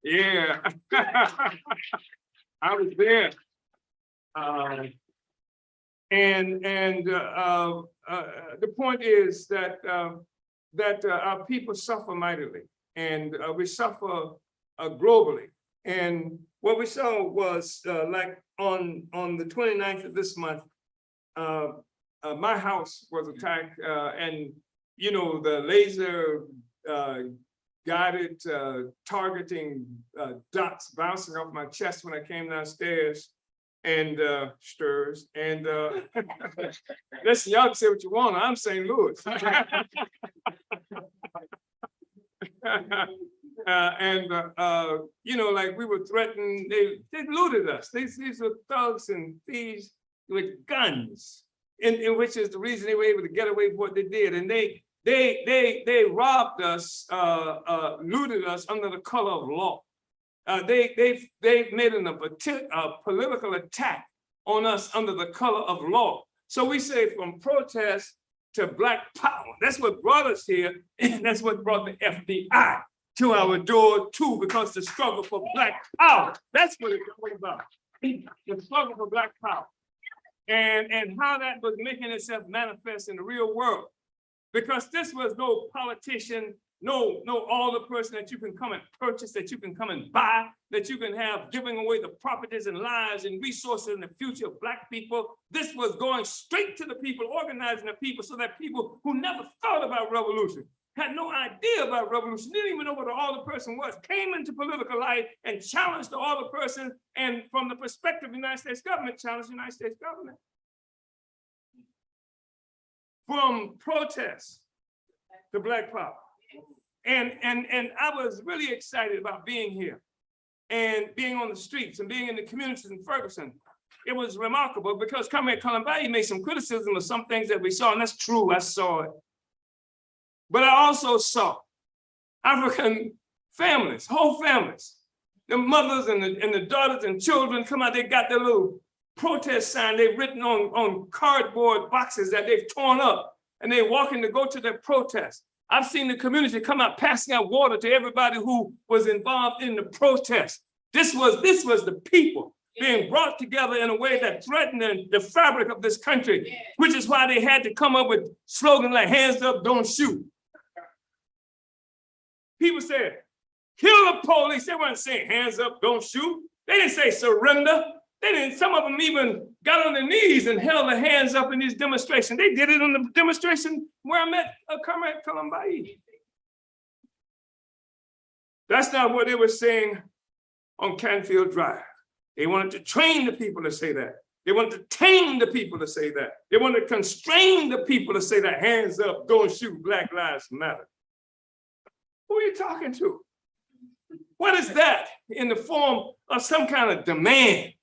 [SPEAKER 5] yeah, I was there. The point is that our people suffer mightily, and we suffer globally. And what we saw was like on the 29th of this month, my house was attacked, and you know, the laser guided targeting dots bouncing off my chest when I came downstairs, and stirs. And listen, y'all can say what you want. I'm St. Louis. You know, like we were threatened. They looted us. These were thugs and thieves with guns, in which is the reason they were able to get away with what they did. And they robbed us, looted us under the color of law. They made a political attack on us under the color of law. So we say from protest to Black power. That's what brought us here, and that's what brought the FBI to our door too, because the struggle for Black power. That's what it's all about. The struggle for Black power. And how that was making itself manifest in the real world. Because this was no politician, no older person that you can come and purchase, that you can come and buy, that you can have giving away the properties and lives and resources in the future of Black people. This was going straight to the people, organizing the people, so that people who never thought about revolution, had no idea about revolution, didn't even know what an older person was, came into political life and challenged the older person, and from the perspective of the United States government, challenged the United States government. From protest to Black power. And I was really excited about being here and being on the streets and being in the communities in Ferguson. It was remarkable because Comrade Kalamai made some criticism of some things that we saw, and that's true, I saw it. But I also saw African families, whole families, the mothers and the daughters and children come out, they got their little protest sign they've written on cardboard boxes that they've torn up, and they're walking to go to their protest. I've seen the community come out passing out water to everybody who was involved in the protest. This was the people being brought together in a way that threatened the fabric of this country, which is why they had to come up with slogans like hands up, don't shoot. People said, kill the police. They weren't saying hands up, don't shoot. They didn't say surrender. They didn't, some of them even got on their knees and held their hands up in these demonstrations. They did it in the demonstration where I met Comrade Kalamai. That's not what they were saying on Canfield Drive. They wanted to train the people to say that. They wanted to tame the people to say that. They wanted to constrain the people to say that hands up, don't shoot, Black Lives Matter. Who are you talking to? What is that in the form of some kind of demand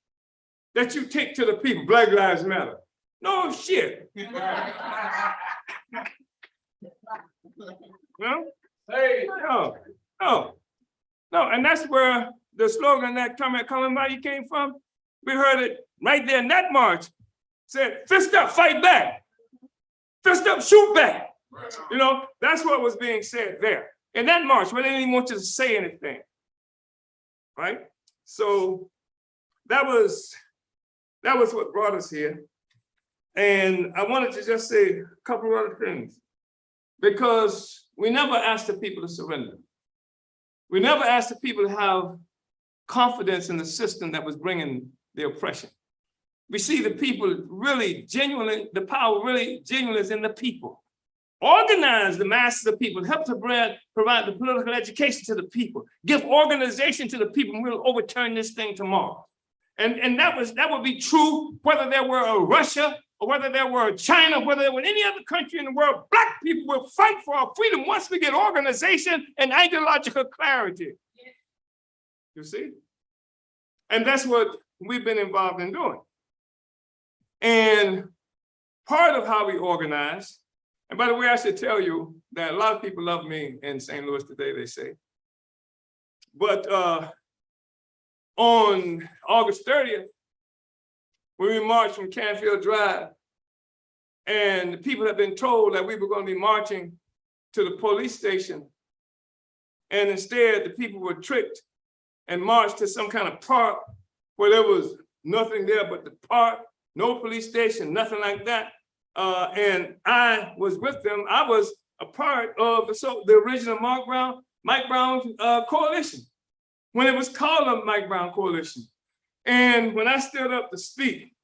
[SPEAKER 5] that you take to the people? Black Lives Matter. No shit. No? Hey, no, no, no, and that's where the slogan that Chairman Omali came from. We heard it right there in that march. Said, fist up, fight back. Fist up, shoot back. You know, that's what was being said there. In that march, where they didn't even want you to say anything. Right? So that was what brought us here. And I wanted to just say a couple of other things. Because we never asked the people to surrender. We never asked the people to have confidence in the system that was bringing the oppression. We see the people really genuinely, the power really genuinely is in the people. Organize the masses of people, help to provide the political education to the people, give organization to the people, and we'll overturn this thing tomorrow. And that would be true whether there were a Russia or whether there were a China, whether there were any other country in the world. Black people will fight for our freedom once we get organization and ideological clarity. You see? And that's what we've been involved in doing. And part of how we organize, and by the way, I should tell you that a lot of people love me in St. Louis today, they say. But on August 30th, when we marched from Canfield Drive, and the people had been told that we were going to be marching to the police station, and instead the people were tricked and marched to some kind of park where there was nothing there but the park, no police station, nothing like that. And I was with them. I was a part of the original Mike Brown coalition, when it was called the Mike Brown Coalition. And when I stood up to speak,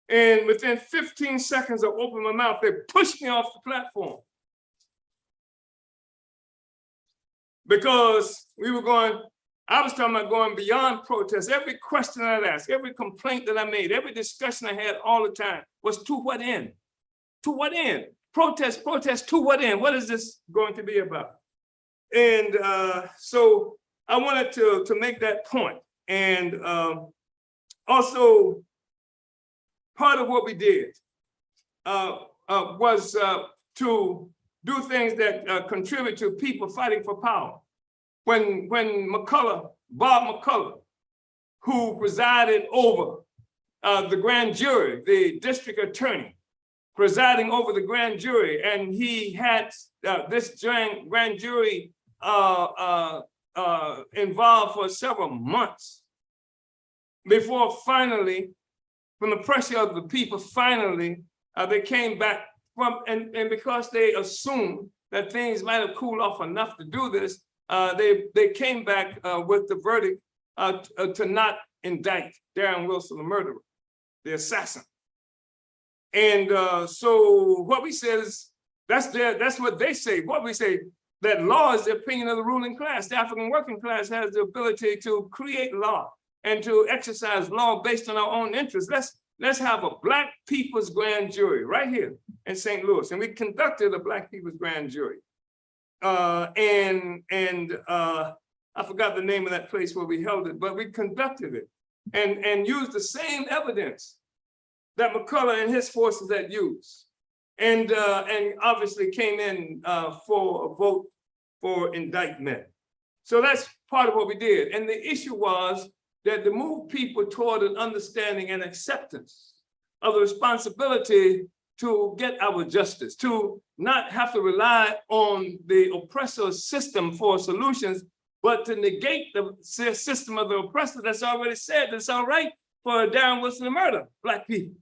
[SPEAKER 5] and within 15 seconds of opening my mouth, they pushed me off the platform. Because I was talking about going beyond protest. Every question I'd ask, every complaint that I made, every discussion I had all the time was to what end? To what end? Protest, protest, to what end? What is this going to be about? And so I wanted to make that point. And also, part of what we did was to do things that contribute to people fighting for power. When Bob McCullough, who presided over the grand jury, the district attorney, presiding over the grand jury, and he had this grand jury involved for several months before finally, from the pressure of the people, finally, they came back from, and because they assumed that things might have cooled off enough to do this, they came back with the verdict to not indict Darren Wilson, the murderer, the assassin. And so what we said is, that's what they say. What we say, that law is the opinion of the ruling class. The African working class has the ability to create law and to exercise law based on our own interests. Let's have a Black people's grand jury right here in St. Louis. And we conducted a Black people's grand jury. I forgot the name of that place where we held it, but we conducted it and used the same evidence that McCullough and his forces had used. And obviously came in for a vote for indictment. So that's part of what we did. And the issue was that to move people toward an understanding and acceptance of the responsibility to get our justice, to not have to rely on the oppressor system for solutions, but to negate the system of the oppressor that's already said that it's all right for Darren Wilson to murder Black people.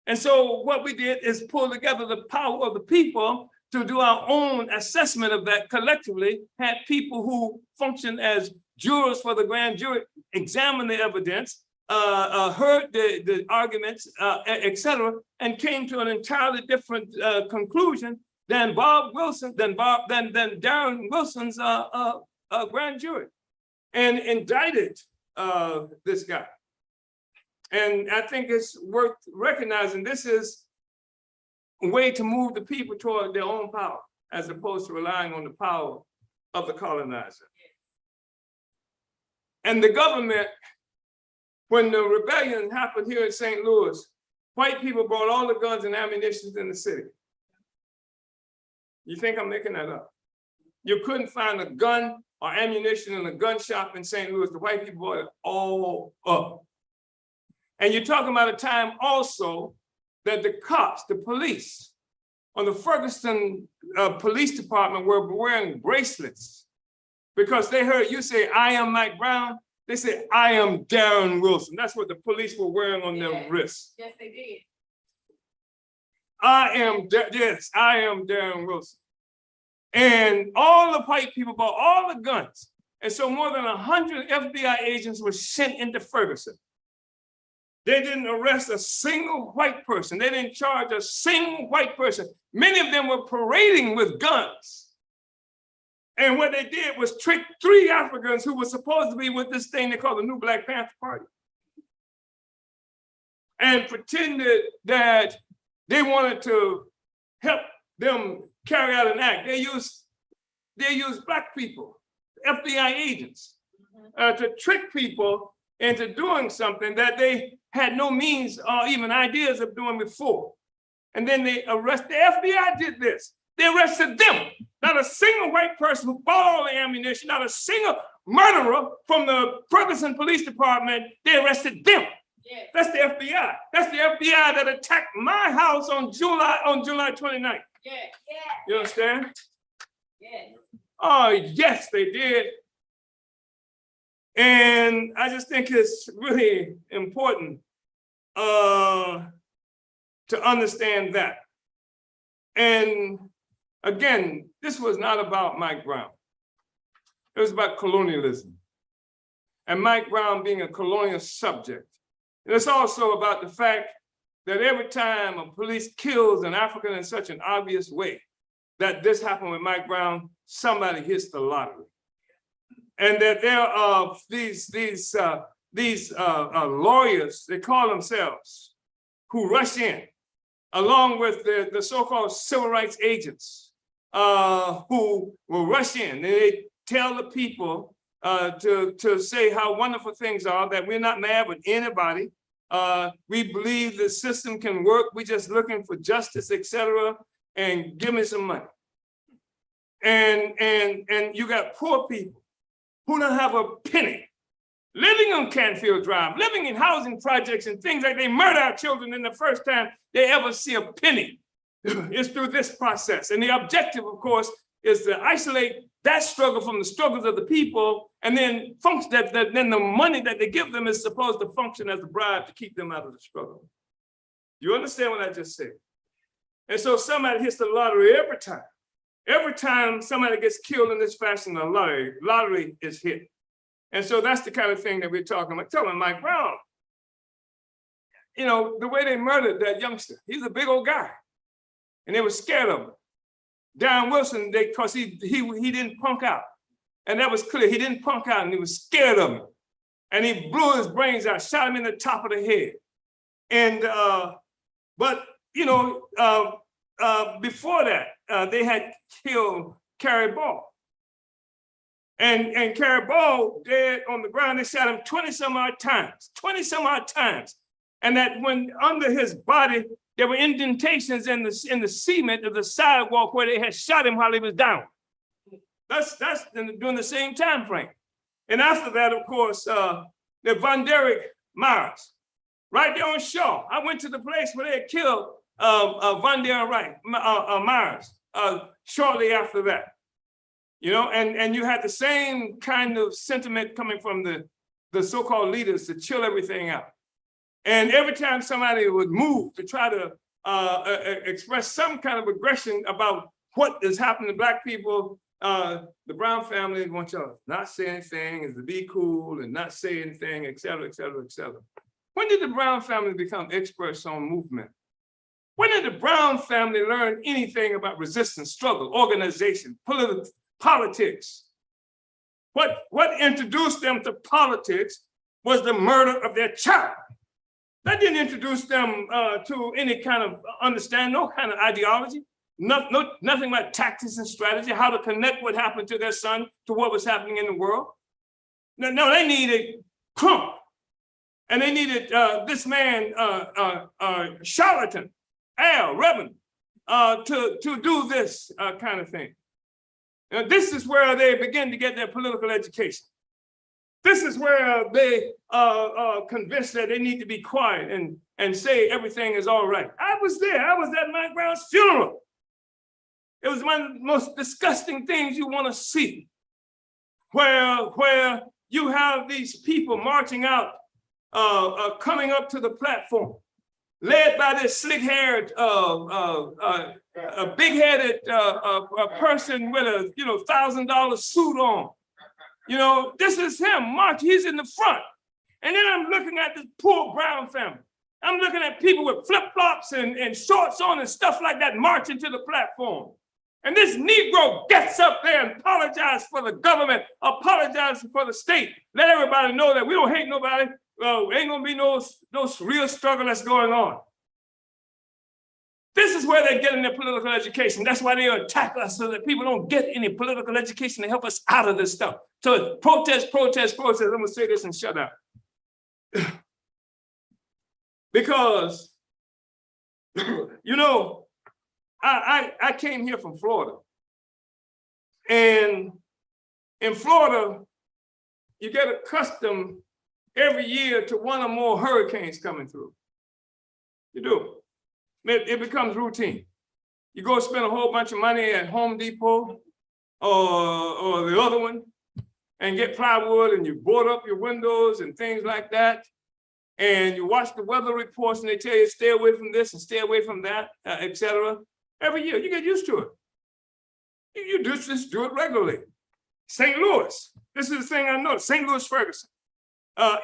[SPEAKER 5] And so what we did is pull together the power of the people to do our own assessment of that collectively, had people who function as jurors for the grand jury examine the evidence, heard the arguments, et cetera, and came to an entirely different conclusion than Darren Wilson's grand jury, and indicted this guy. And I think it's worth recognizing this is a way to move the people toward their own power, as opposed to relying on the power of the colonizer. And the government, when the rebellion happened here in St. Louis, white people brought all the guns and ammunition in the city. You think I'm making that up? You couldn't find a gun or ammunition in a gun shop in St. Louis. The white people bought it all up. And you're talking about a time also that the cops, the police, on the Ferguson Police Department were wearing bracelets because they heard you say, "I am Mike Brown." They said, "I am Darren Wilson." That's what the police were wearing on their wrists.
[SPEAKER 4] Yes, they did.
[SPEAKER 5] I am Darren Wilson. And all the white people bought all the guns. And so more than 100 FBI agents were sent into Ferguson. They didn't arrest a single white person. They didn't charge a single white person. Many of them were parading with guns. And what they did was trick 3 Africans who were supposed to be with this thing they call the New Black Panther Party. And pretended that they wanted to help them carry out an act. They used Black people, FBI agents, to trick people into doing something that they had no means or even ideas of doing before. And then they arrested, the FBI did this. They arrested them. Not a single white person who bought all the ammunition, not a single murderer from the Ferguson Police Department, they arrested them. Yeah. That's the FBI. That's the FBI that attacked my house on July 29th.
[SPEAKER 4] Yeah.
[SPEAKER 5] You understand?
[SPEAKER 4] Yeah.
[SPEAKER 5] Oh, yes, they did. And I just think it's really important to understand that. And again, this was not about Mike Brown. It was about colonialism. And Mike Brown being a colonial subject. And it's also about the fact that every time a police kills an African in such an obvious way, that this happened with Mike Brown, somebody hits the lottery. And that there are these lawyers, they call themselves, who rush in, along with the so-called civil rights agents, who will rush in. They tell the people to say how wonderful things are, that we're not mad with anybody. We believe the system can work. We're just looking for justice, etc. And give me some money. And you got poor people who don't have a penny, living on Canfield Drive, living in housing projects and things like they murder our children, and the first time they ever see a penny is through this process. And the objective, of course, is to isolate that struggle from the struggles of the people, and then function then the money that they give them is supposed to function as a bribe to keep them out of the struggle. You understand what I just said? And so somebody hits the lottery every time. Every time somebody gets killed in this fashion, the lottery is hit. And so that's the kind of thing that we're talking about. Telling Mike Brown, you know, the way they murdered that youngster, he's a big old guy. And they were scared of him. Darren Wilson, because he didn't punk out. And that was clear. He didn't punk out and he was scared of him. And he blew his brains out, shot him in the top of the head. And, but, you know, before that, they had killed Carrie Ball. And Carrie Ball dead on the ground, they shot him 20-some-odd times. And that when under his body, there were indentations in the cement of the sidewalk where they had shot him while he was down. That's during the same time frame. And after that, of course, the Von Derrick Myers, right there on Shaw. I went to the place where they had killed Von Derrick Myers shortly after that. You know, and you had the same kind of sentiment coming from the so-called leaders to chill everything out. And every time somebody would move to try to express some kind of aggression about what is happening to Black people, the Brown family want y'all to not say anything, and to be cool and not say anything, et cetera, et cetera, et cetera. When did the Brown family become experts on movement? When did the Brown family learn anything about resistance, struggle, organization, politics? What introduced them to politics was the murder of their child. That didn't introduce them to any kind of understanding, no kind of ideology, nothing like tactics and strategy, how to connect what happened to their son to what was happening in the world. No, they needed Crump. And they needed this man, charlatan, Al Revin, to do this kind of thing.
[SPEAKER 6] And this is where they begin to get their political education. This is where they are convinced that they need to be quiet and say everything is all right. I was there. I was at Mike Brown's funeral. It was one of the most disgusting things you want to see, where you have these people marching out, coming up to the platform, led by this slick-haired, big-headed person with a $1,000 suit on. This is him marching. He's in the front, and then I'm looking at this poor brown family. I'm looking at people with flip-flops and shorts on and stuff like that marching to the platform. And this Negro gets up there and apologizes for the government, apologizes for the state, let everybody know that we don't hate nobody. Ain't gonna be no real struggle that's going on. This is where they're getting their political education. That's why they attack us, so that people don't get any political education to help us out of this stuff. So protest, protest, protest. I'm gonna say this and shut up. Because, I came here from Florida. And in Florida, you get accustomed every year to one or more hurricanes coming through. You do. It becomes routine. You go spend a whole bunch of money at Home Depot or the other one and get plywood, and you board up your windows and things like that. And you watch the weather reports and they tell you stay away from this and stay away from that, etc. Every year, you get used to it. You just do it regularly. St. Louis, this is the thing I noticed, St. Louis Ferguson.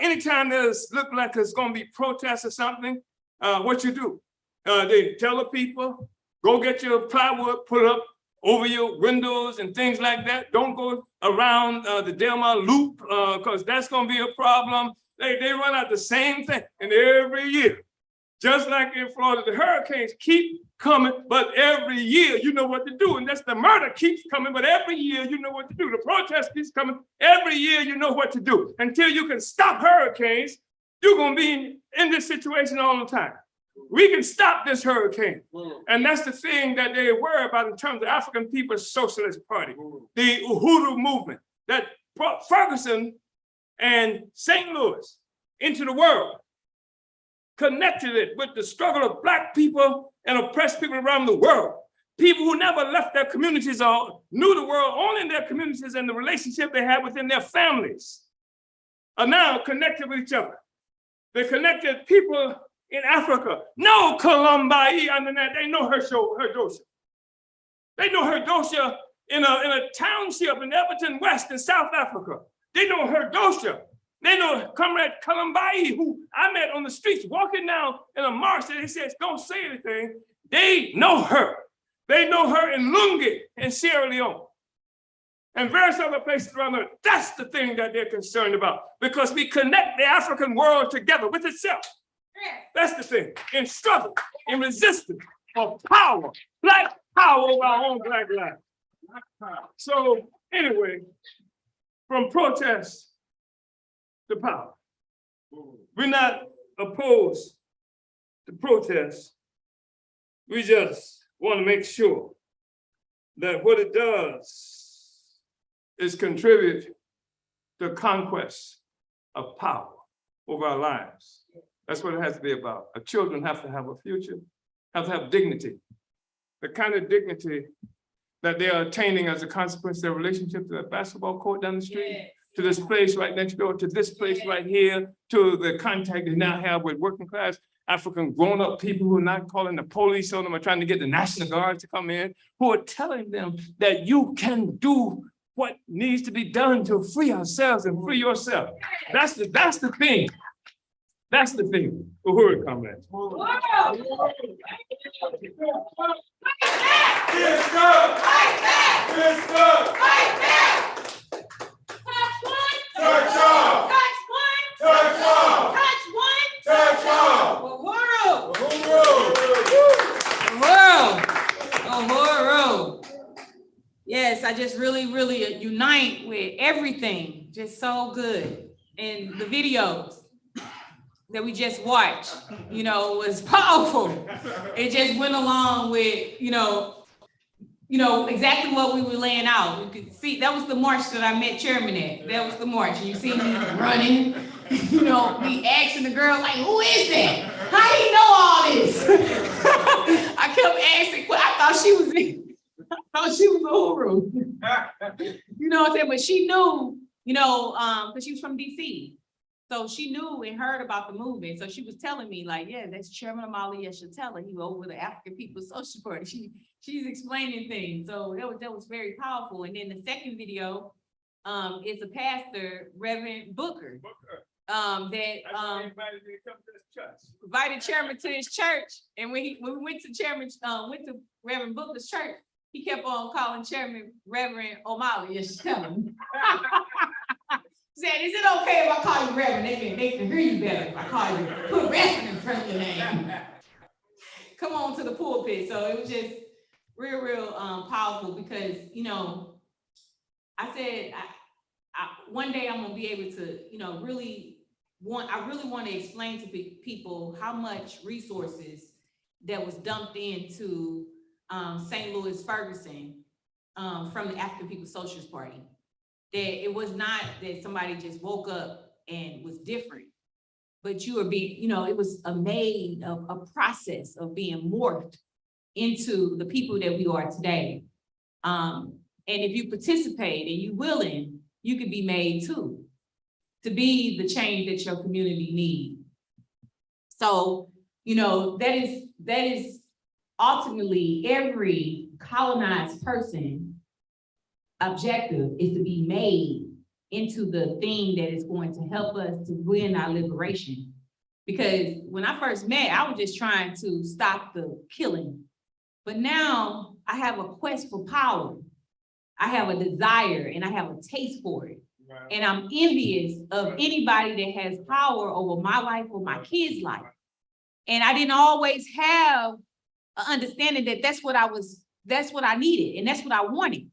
[SPEAKER 6] Anytime there's look like there's gonna be protests or something, what you do? They tell the people, go get your plywood, put up over your windows and things like that. Don't go around the Delmar Loop, because that's gonna be a problem. They run out the same thing, and every year, just like in Florida, the hurricanes keep coming, but every year you know what to do, and that's the murder keeps coming, but every year you know what to do. The protest keeps coming, every year you know what to do. Until you can stop hurricanes, you're gonna be in this situation all the time. We can stop this hurricane, and that's the thing that they worry about in terms of African People's Socialist Party, the Uhuru movement that brought Ferguson and St. Louis into the world, connected it with the struggle of Black people and oppressed people around the world. People who never left their communities or knew the world only in their communities and the relationship they had within their families are now connected with each other. They connected people in Africa. No Columbi under that. They know her dosha. They know her dosha in a township in Everton West in South Africa. They know her dosha. They know Comrade Columbi, who I met on the streets walking down in a march, and he says, don't say anything. They know her. They know her in Lungi in Sierra Leone and various other places around there. That's the thing that they're concerned about, because we connect the African world together with itself. That's the thing, in struggle, in resistance for power, Black power over our own Black lives. So anyway, from protest to power. We're not opposed to protest. We just want to make sure that what it does is contribute to conquest of power over our lives. That's what it has to be about. Our children have to have a future, have to have dignity. The kind of dignity that they are attaining as a consequence of their relationship to that basketball court down the street, to this place right next door, to this place right here, to the contact they now have with working class African grown-up people who are not calling the police on them or trying to get the National Guard to come in, who are telling them that you can do what needs to be done to free ourselves and free yourself. That's the thing. That's the thing. Uhuru, comrades.
[SPEAKER 4] Yes, I just really unite with everything. Just so good. And the videos that we just watched, was powerful. It just went along with, you know, exactly what we were laying out. You could see, that was the march that I met Chairman at. That was the march. And you see me running, you know, me asking the girl, like, who is that? How do you know all this? I kept asking, I thought she was Uhuru. You know what I'm saying? But she knew, you know, because she was from DC. So she knew and heard about the movement. So she was telling me, like, yeah, that's Chairman Omali Yeshitela. He was over the African People's Social Party. She's explaining things. So that was very powerful. And then the second video is a pastor, Reverend Booker. That invited Chairman to his church. And when we went to Reverend Booker's church, he kept on calling Chairman Reverend Omali Yeshitela. Said, is it okay if I call you Reverend? They can hear you better if I call you, put Reverend in front of your name. Come on to the pulpit. So it was just real powerful because, you know, I said, one day I'm gonna be able to, you know, I really want to explain to people how much resources that was dumped into St. Louis Ferguson from the African People's Socialist Party. That it was not that somebody just woke up and was different, but you were being, you know, it was a process of being morphed into the people that we are today. And if you participate and you're willing, you could be made too, to be the change that your community needs. So, you know, that is ultimately every colonized person objective is to be made into the thing that is going to help us to win our liberation. Because when I first met, I was just trying to stop the killing. But now I have a quest for power. I have a desire and I have a taste for it. Right. And I'm envious of anybody that has power over my life or my kids' life. And I didn't always have an understanding that that's what I needed and that's what I wanted.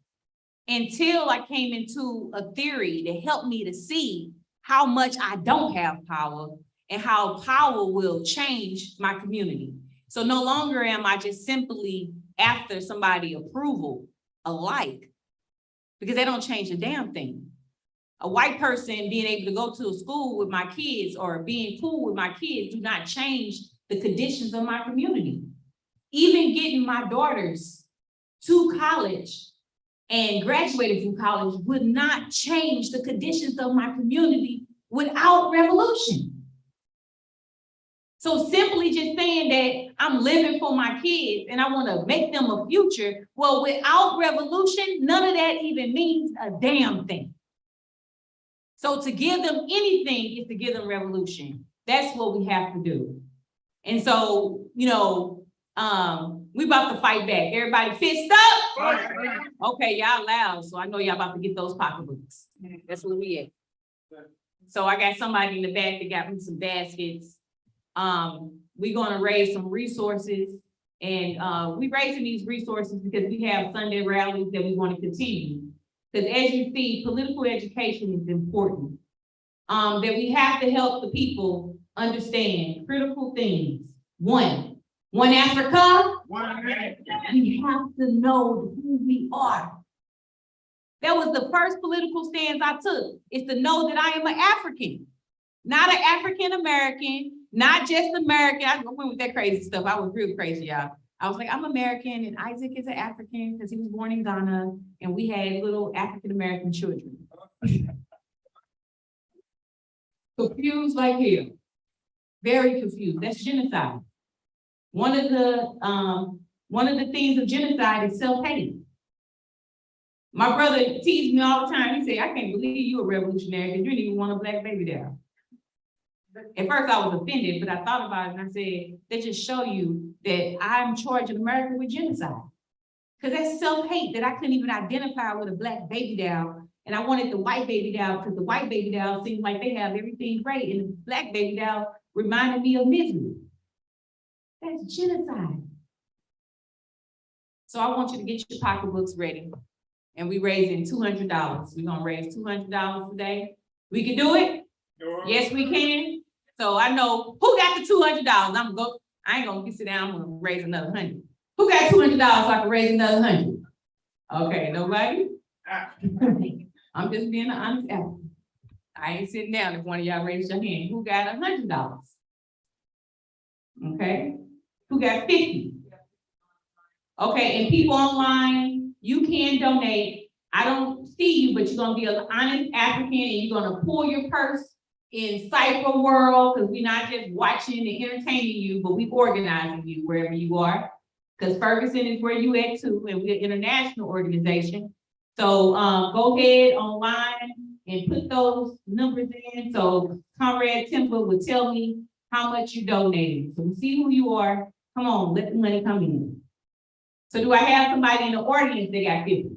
[SPEAKER 4] Until I came into a theory that helped me to see how much I don't have power and how power will change my community. So no longer am I just simply after somebody's approval, alike, because they don't change a damn thing. A white person being able to go to a school with my kids or being cool with my kids do not change the conditions of my community. Even getting my daughters to college and graduated from college would not change the conditions of my community without revolution. So simply just saying that I'm living for my kids and I want to make them a future, well, without revolution, none of that even means a damn thing. So to give them anything is to give them revolution. That's what we have to do. And so, you know, we about to fight back. Everybody fist up? Okay, y'all loud, so I know y'all about to get those pocketbooks. That's where we at. So I got somebody in the back that got me some baskets. We're gonna raise some resources, and we're raising these resources because we have Sunday rallies that we want to continue. Because as you see, political education is important. That we have to help the people understand critical things. One Africa, we have to know who we are. That was the first political stance I took, is to know that I am an African, not an African-American, not just American. I went with that crazy stuff. I was real crazy, y'all. I was like, I'm American and Isaac is an African because he was born in Ghana and we had little African-American children. Confused like hell, very confused. That's genocide. One of the things of genocide is self-hate. My brother teased me all the time. He said, I can't believe you a revolutionary because you didn't even want a black baby down. At first I was offended, but I thought about it and I said, that just show you that I'm charging America with genocide. Because that's self-hate that I couldn't even identify with a black baby doll. And I wanted the white baby doll because the white baby doll seems like they have everything great. And the black baby doll reminded me of misery. That's genocide. So I want you to get your pocketbooks ready. And we raising $200. We're gonna raise $200 today. We can do it? Sure. Yes, we can. So I know who got the $200. I ain't gonna sit down, I'm gonna raise another 100. Who got $200 so I can raise another 100? Okay, nobody? I'm just being an honest applicant. I ain't sitting down if one of y'all raised your hand. Who got $100? Okay, who got 50? Okay, and people online, you can donate. I don't see you, but you're gonna be an honest applicant and you're gonna pull your purse in Cypher world, because we're not just watching and entertaining you, but we organizing you wherever you are. Because Ferguson is where you at too, and we're an international organization. So go ahead online and put those numbers in. So Comrade Timber will tell me how much you donated. So we see who you are. Come on, let the money come in. So do I have somebody in the audience that got 50?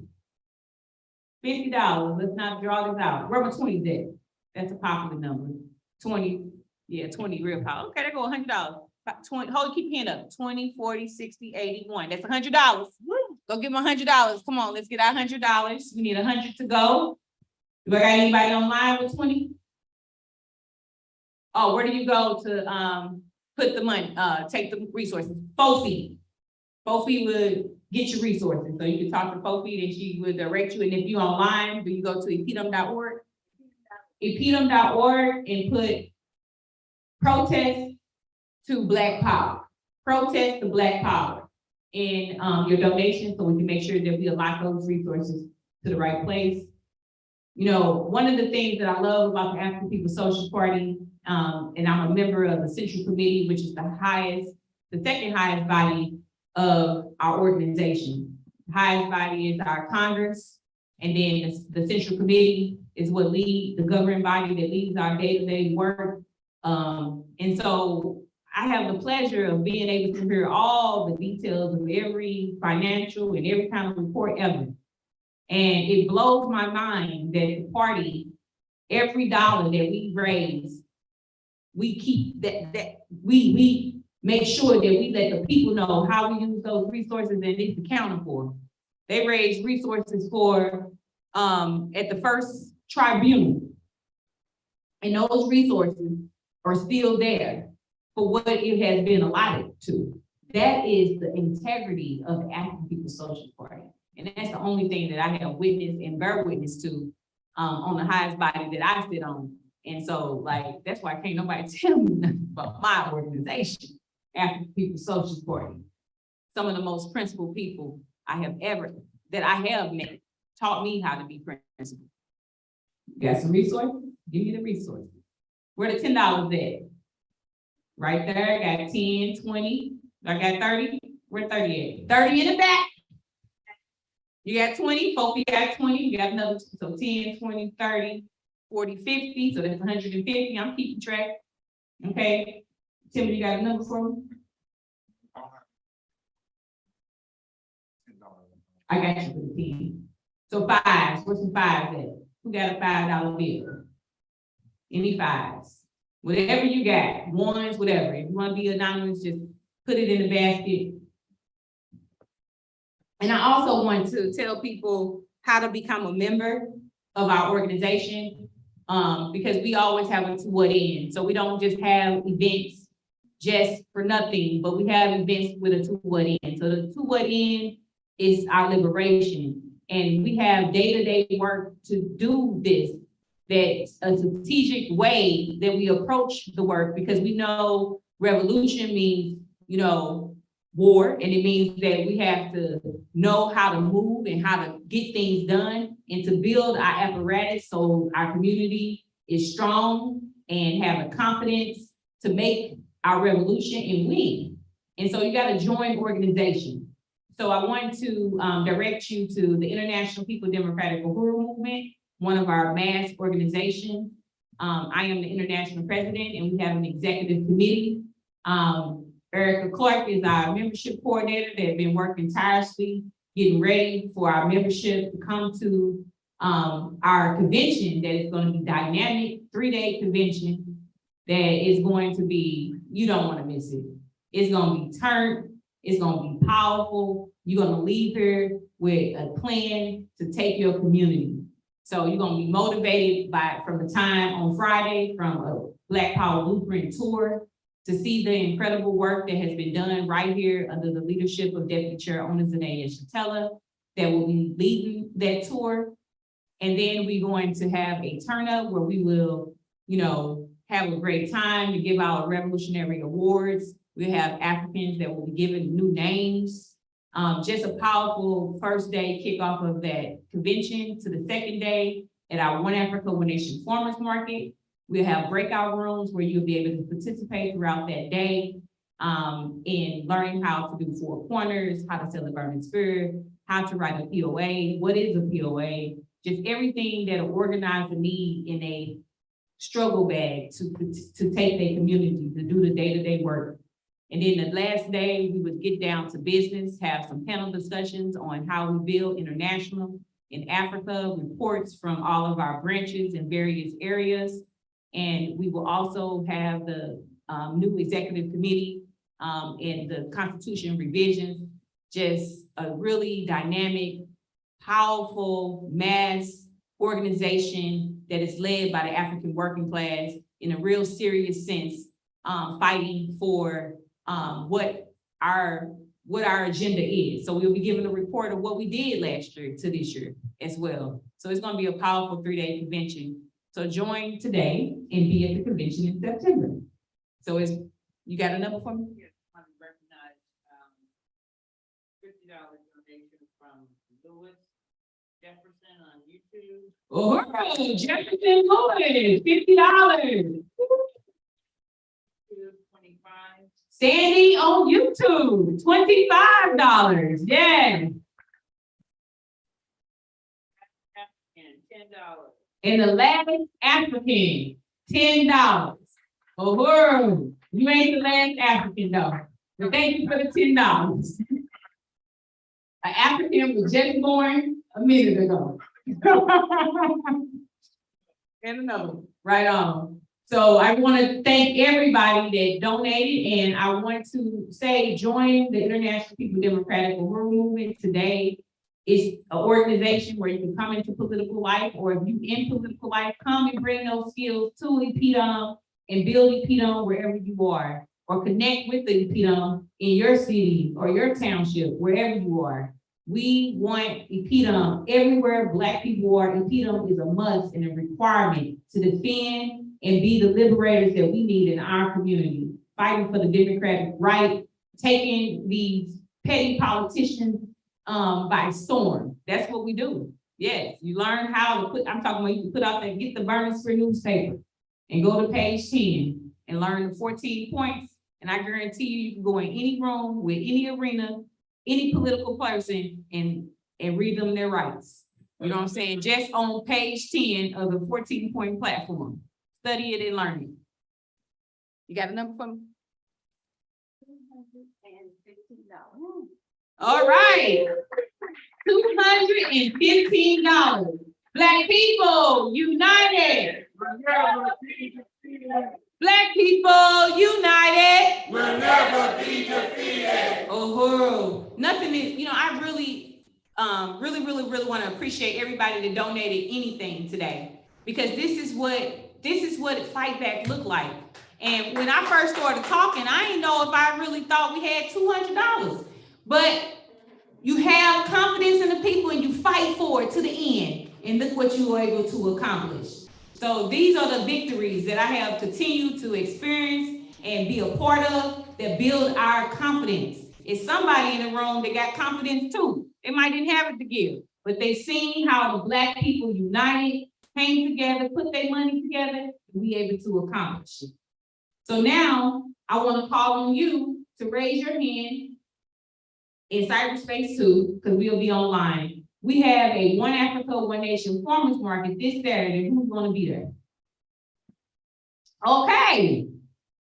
[SPEAKER 4] $50, let's not draw this out. Where my 20s at? That's a popular number. 20, yeah, 20 real power. Okay, there go $100. 20, hold, keep your hand up. 20, 40, 60, 81. That's $100. Go give them $100. Come on, let's get our $100. We need 100 to go. Do I got anybody online with 20? Oh, where do you go to put the money, take the resources? Fofi. Fofi would get your resources. So you can talk to Fofi and she would direct you. And if you're online, do you go to epidum.org? epidum.org and put protest to Black Power. Protest to Black Power in your donation, so we can make sure that we allot those resources to the right place. You know, one of the things that I love about the African People's Social Party, and I'm a member of the Central Committee, which is the second highest body of our organization. The highest body is our Congress, and then the Central Committee is what leads the governing body that leads our day-to-day work. And so I have the pleasure of being able to hear all the details of every financial and every kind of report ever. And it blows my mind that the party, every dollar that we raise, we keep we make sure that we let the people know how we use those resources and it's accounted for. They raise resources for at the first tribunal, and those resources are still there for what it has been allotted to. That is the integrity of the African People's Social Party. And that's the only thing that I have witnessed and bear witness to on the highest body that I sit on. And so, like, that's why can't nobody tell me nothing about my organization, African People's Social Party. Some of the most principled people I have met taught me how to be principled. You got some resources? Give me the resources. Where the $10 at? Right there, I got 10, 20, I got 30. Where 30 at? 30 in the back. You got 20, Fofi got 20, you got another, so 10, 20, 30, 40, 50, so that's 150, I'm keeping track. Okay, Tim, you got a number for me? I got you for the 10. So fives, where's some fives at? Who got a $5 bill? Any fives? Whatever you got, ones, whatever. If you want to be anonymous, just put it in the basket. And I also want to tell people how to become a member of our organization, because we always have a to what end. So we don't just have events just for nothing, but we have events with a to what end. So the to what end is our liberation. And we have day-to-day work to do this. That's a strategic way that we approach the work, because we know revolution means, you know, war, and it means that we have to know how to move and how to get things done and to build our apparatus so our community is strong and have the confidence to make our revolution and win. And so you got to join organization. So I want to direct you to the International People Democratic Uhuru Movement, one of our mass organizations. I am the international president, and we have an executive committee. Erica Clark is our membership coordinator that has been working tirelessly, getting ready for our membership to come to our convention that is going to be dynamic, 3-day convention that is going to be, you don't want to miss it. It's going to be turned, it's going to be powerful. You're going to leave here with a plan to take your community. So you're going to be motivated from the time on Friday from a Black Power Blueprint tour to see the incredible work that has been done right here under the leadership of Deputy Chair Omali Yeshitela. that will be leading that tour. And then we're going to have a turn up where we will, you know, have a great time to give out revolutionary awards. We have Africans that will be given new names. Just a powerful first day kickoff of that convention to the second day at our One Africa, One Nation Farmers Market. We'll have breakout rooms where you'll be able to participate throughout that day in learning how to do 4 corners, how to sell a burning spirit, how to write a POA, what is a POA, just everything that an organizer need in a struggle bag to take their community, to do the day-to-day work. And then the last day, we would get down to business, have some panel discussions on how we build international in Africa, reports from all of our branches in various areas. And we will also have the new executive committee and the constitution revisions, just a really dynamic, powerful mass organization that is led by the African working class in a real serious sense, fighting for what our agenda is. So we'll be giving a report of what we did last year to this year as well. So it's going to be a powerful 3-day convention. So join today and be at the convention in September. So you got a number for me?
[SPEAKER 7] Yes, I want to recognize $50 donation from Lewis Jefferson on YouTube.
[SPEAKER 4] Oh, Jefferson Lewis, $50.
[SPEAKER 7] 225.
[SPEAKER 4] Sandy on YouTube, $25. Yeah.
[SPEAKER 7] And $10.
[SPEAKER 4] And the last African, $10. Oh, you ain't the last African though. But thank you for the $10. An African was just born a minute ago. And another one, right on. So I want to thank everybody that donated, and I want to say, join the International People Democratic Uhuru Movement today. It's an organization where you can come into political life, or if you in political life, come and bring those skills to EPDM and build EPDM wherever you are, or connect with the EPDM in your city or your township, wherever you are. We want EPDM everywhere Black people are. EPDM is a must and a requirement to defend and be the liberators that we need in our community, fighting for the democratic right, taking these petty politicians by storm. That's what we do. Yes, you learn how to put, I'm talking about you can put out there, get the Burning Spear newspaper and go to page 10 and learn the 14 points. And I guarantee you can go in any room with any arena, any political person and read them their rights. You know what I'm saying? Just on page 10 of the 14-point platform. Study it and learn it. You got a number for me?
[SPEAKER 1] $215.
[SPEAKER 4] All right. $215. Black people united. Black people united.
[SPEAKER 3] We'll never be defeated.
[SPEAKER 4] Oh, nothing is, you know, I really want to appreciate everybody that donated anything today, because this is what fight back look like. And when I first started talking, I didn't know if I really thought we had $200, but you have confidence in the people and you fight for it to the end, and look what you were able to accomplish. So these are the victories that I have continued to experience and be a part of that build our confidence. It's somebody in the room that got confidence too. They might didn't have it to give, but they seen how the Black people united, came together, put their money together, to be able to accomplish it. So now I want to call on you to raise your hand in cyberspace too, because we'll be online. We have a One Africa, One Nation Farmers Market this Saturday. Who's going to be there? Okay.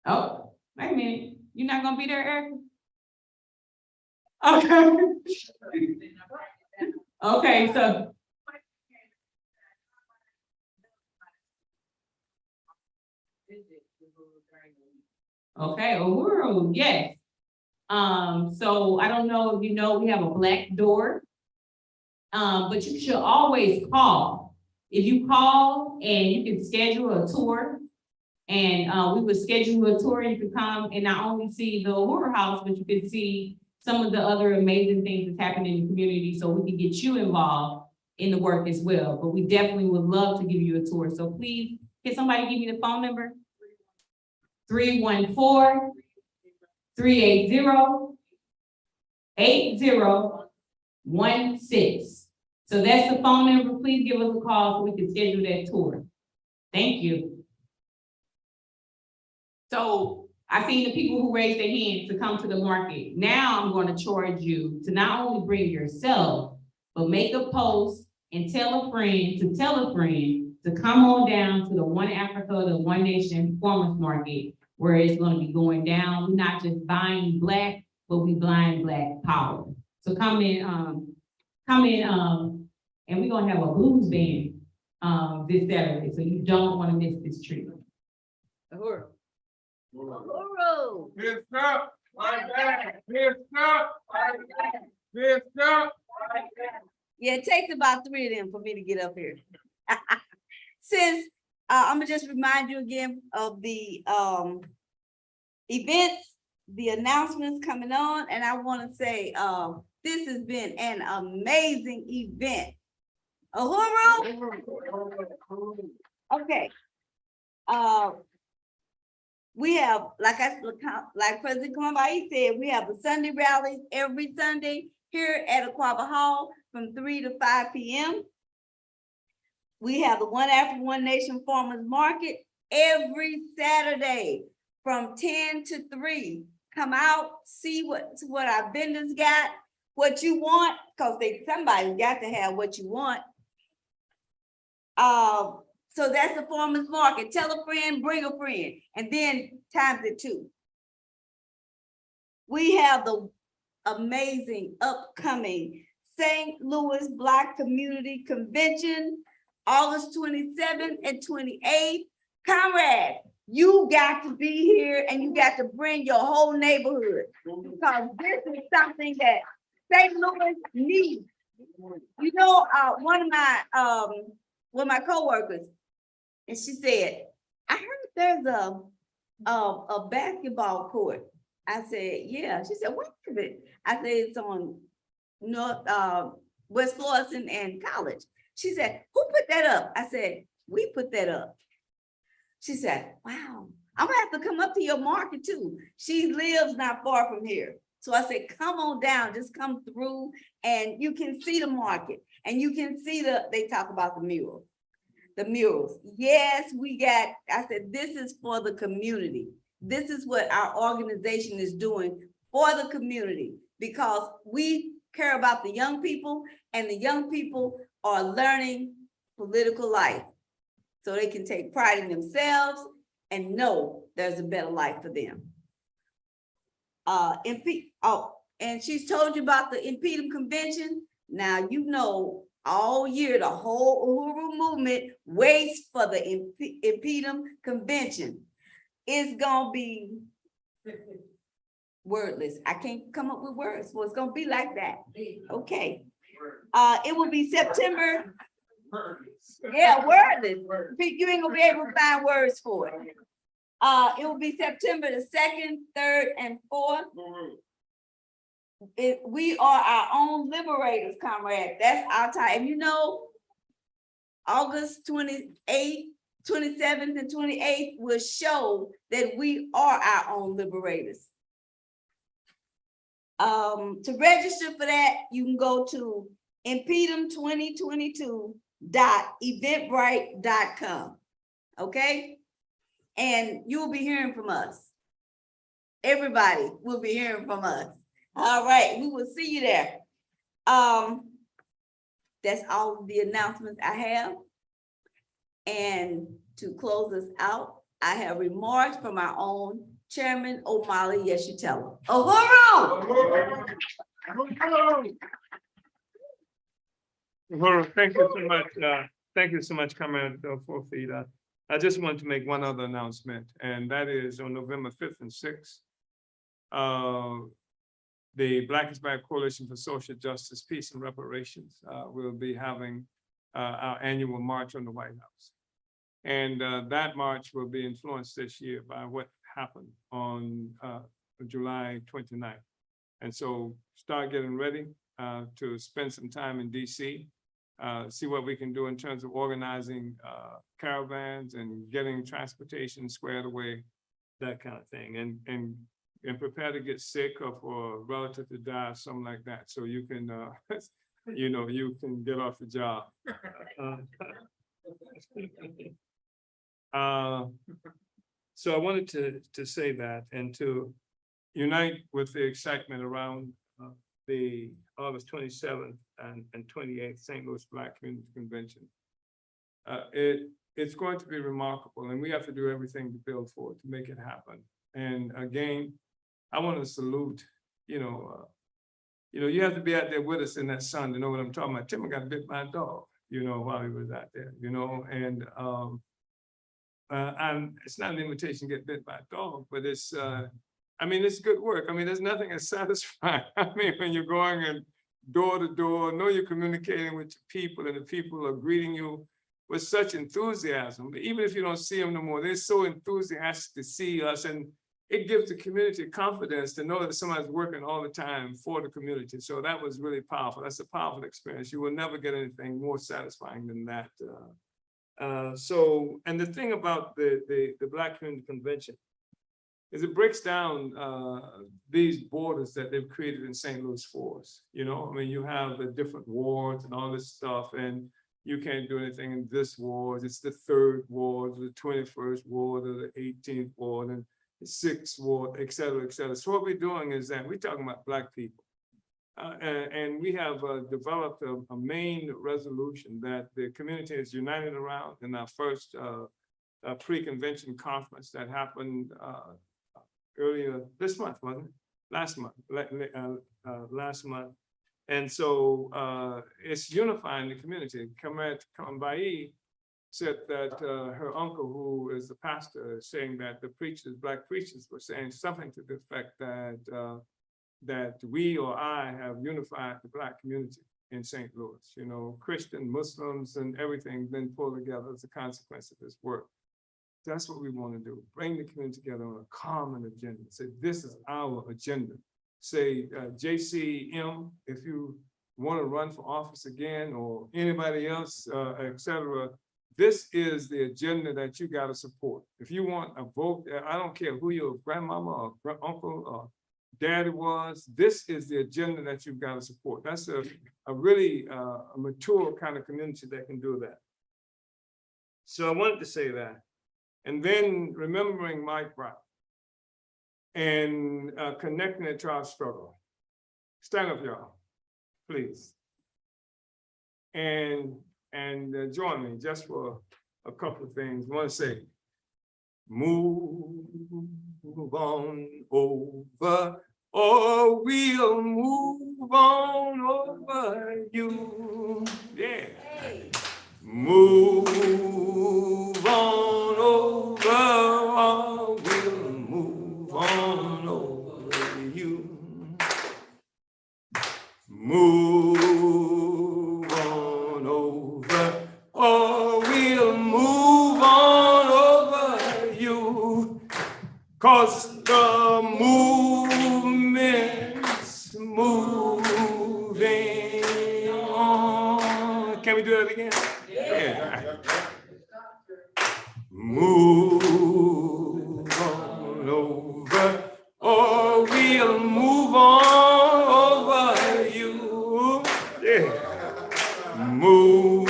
[SPEAKER 4] Oh, wait a minute. You're not going to be there, Erica? Okay. Okay, so. Okay, Uhuru, yes. So I don't know if you know, we have a black door. But you should always call. If you call and you can schedule a tour, and we would schedule a tour, and you can come and not only see the Uhuru House, but you can see some of the other amazing things that's happening in the community so we can get you involved in the work as well. But we definitely would love to give you a tour. So please, can somebody give me the phone number? 314-380-8016. So that's the phone number. Please give us a call so we can schedule that tour. Thank you. So I've seen the people who raised their hands to come to the market. Now I'm going to charge you to not only bring yourself, but make a post and tell a friend to tell a friend to come on down to the One Africa, the One Nation Farmers Market, where it's going to be going down. We're not just buying Black, but we buying Black power. So come in, and we're gonna have a blues band this Saturday, so you don't want to miss this treat.
[SPEAKER 1] Uhuru.
[SPEAKER 2] Fist up, like that. Fist up, like that. Fist up.
[SPEAKER 1] Yeah, it takes about 3 of them for me to get up here. Since, I'm gonna just remind you again of the events, the announcements coming on, and I wanna say, this has been an amazing event. Uhuru? Okay. We have, like President Omali said, we have the Sunday rallies every Sunday here at Aquaba Hall from 3 to 5 p.m. We have the One Africa, One Nation Farmers Market every Saturday from 10 to 3. Come out, see what our vendors got, what you want, because somebody's got to have what you want. So that's the farmers market. Tell a friend, bring a friend, and then times it 2. We have the amazing upcoming St. Louis Black Community Convention, August 27th and 28th. Comrade, you got to be here and you got to bring your whole neighborhood, because this is something that St. Louis needs. You know, one of my coworkers, and she said, I heard there's a basketball court. I said, yeah. She said, where is it? I said, it's on West Florissant and College. She said, who put that up? I said, we put that up. She said, wow, I'm gonna have to come up to your market too. She lives not far from here. So I said, come on down, just come through and you can see the market and you can see they talk about the murals. The murals. Yes, I said, this is for the community. This is what our organization is doing for the community, because we care about the young people, and the young people are learning political life so they can take pride in themselves and know there's a better life for them. And she's told you about the Impedum Convention. Now, you know, all year, the whole Uhuru movement waits for the Impedum Convention. It's gonna be wordless. I can't come up with words, so it's gonna be like that. Okay. It will be September. Yeah, wordless. You ain't gonna be able to find words for it. It will be September the 2nd, 3rd, and 4th. We are our own liberators, comrade. That's our time. And you know, August 28th, 27th, and 28th will show that we are our own liberators. To register for that, you can go to impedum2022.eventbrite.com. Okay? And you'll be hearing from us. Everybody will be hearing from us. All right, we will see you there. That's all the announcements I have. And to close us out, I have remarks from our own Chairman Omali Yeshitela. Uhuru!
[SPEAKER 5] Uhuru, thank you so much. Thank you so much, Comrade Forfida. I just want to make one other announcement, and that is on November 5th and 6th. The Black Inspired Coalition for Social Justice, Peace, and Reparations will be having our annual march on the White House. And that march will be influenced this year by what happened on July 29th. And so start getting ready to spend some time in DC, see what we can do in terms of organizing caravans and getting transportation squared away, that kind of thing. And prepare to get sick or for a relative to die, or something like that. So you can, you know, you can get off the job. So I wanted to say that and to unite with the excitement around the August 27th and 28th St. Louis Black Community Convention. It's going to be remarkable, and we have to do everything to build for it, to make it happen. And again, I want to salute, you know, you have to be out there with us in that sun to know what I'm talking about. Timmy got bit by a dog, you know, while he was out there, you know, and it's not an invitation to get bit by a dog, but it's, I mean, it's good work. I mean, there's nothing as satisfying. I mean, when you're going and door to door, know you're communicating with your people and the people are greeting you with such enthusiasm. Even if you don't see them no more, they're so enthusiastic to see us, and it gives the community confidence to know that somebody's working all the time for the community. So that was really powerful. That's a powerful experience. You will never get anything more satisfying than that. And the thing about the Black Community Convention is it breaks down these borders that they've created in St. Louis for us. You know, I mean, you have the different wards and all this stuff, and you can't do anything in this ward. It's the 3rd ward, the 21st ward, or the 18th ward, and the 6th ward, et cetera, et cetera. So what we're doing is that we're talking about Black people. And we have developed a main resolution that the community is united around in our first pre-convention conference that happened earlier this month, wasn't it? Last month, last month. And so it's unifying the community. Kambai said that her uncle, who is the pastor, is saying that the preachers, Black preachers, were saying something to the effect that that we or I have unified the Black community in St. Louis. You know, Christian, Muslims, and everything been pulled together as a consequence of this work. That's what we want to do. Bring the community together on a common agenda. Say, this is our agenda. Say, JCM, if you want to run for office again, or anybody else, et cetera, this is the agenda that you got to support. If you want a vote, I don't care who your grandmama or uncle or daddy was, this is the agenda that you've got to support. That's a really a mature kind of community that can do that. So I wanted to say that. And then remembering Mike Brown and connecting it to our struggle. Stand up, y'all, please. And join me just for a couple of things. I want to say, move on over, or we'll move on over you. Yeah. Hey. Move on over, or we'll move on over you. Move on over, or we'll move on over you. 'Cause the movement's moving on. Can we do that again? Yeah. Move on over, or we'll move on over you. Yeah. Move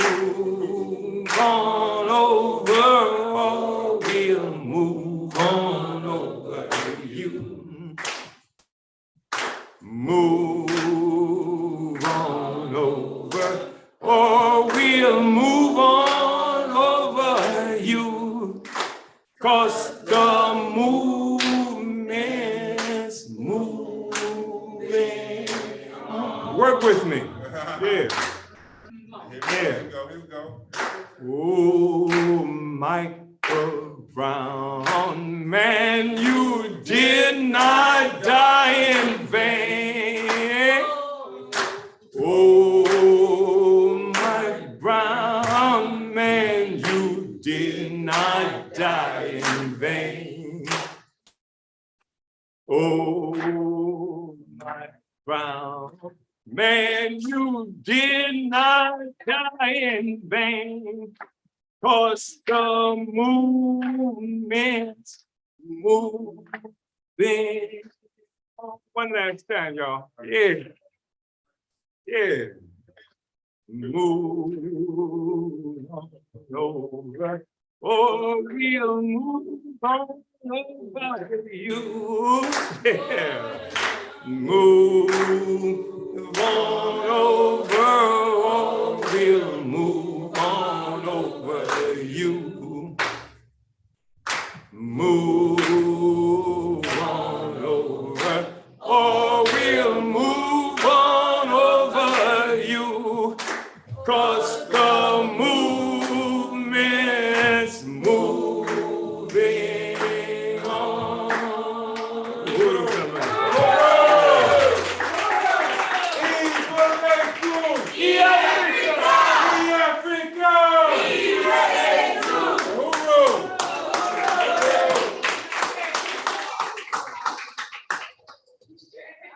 [SPEAKER 5] on over, or we'll move on over you. Move on over, or we'll move on over you. 'Cause the movement's moving. Work with me. Yeah.
[SPEAKER 2] Here we go.
[SPEAKER 5] Oh, Michael Brown, man, you did not die in vain. Oh, Mike Brown, man, you did not die in vain. Oh, Mike Brown. Man, you did not die in vain, 'cause the movement's moving. One last time, y'all. Yeah. Yeah. Move on over. Oh, we'll move on over you. Yeah. Move on over. Oh, we'll move on over you. Move on over. Oh, we'll move on over you. 'Cause the movement's moving on. Yeah.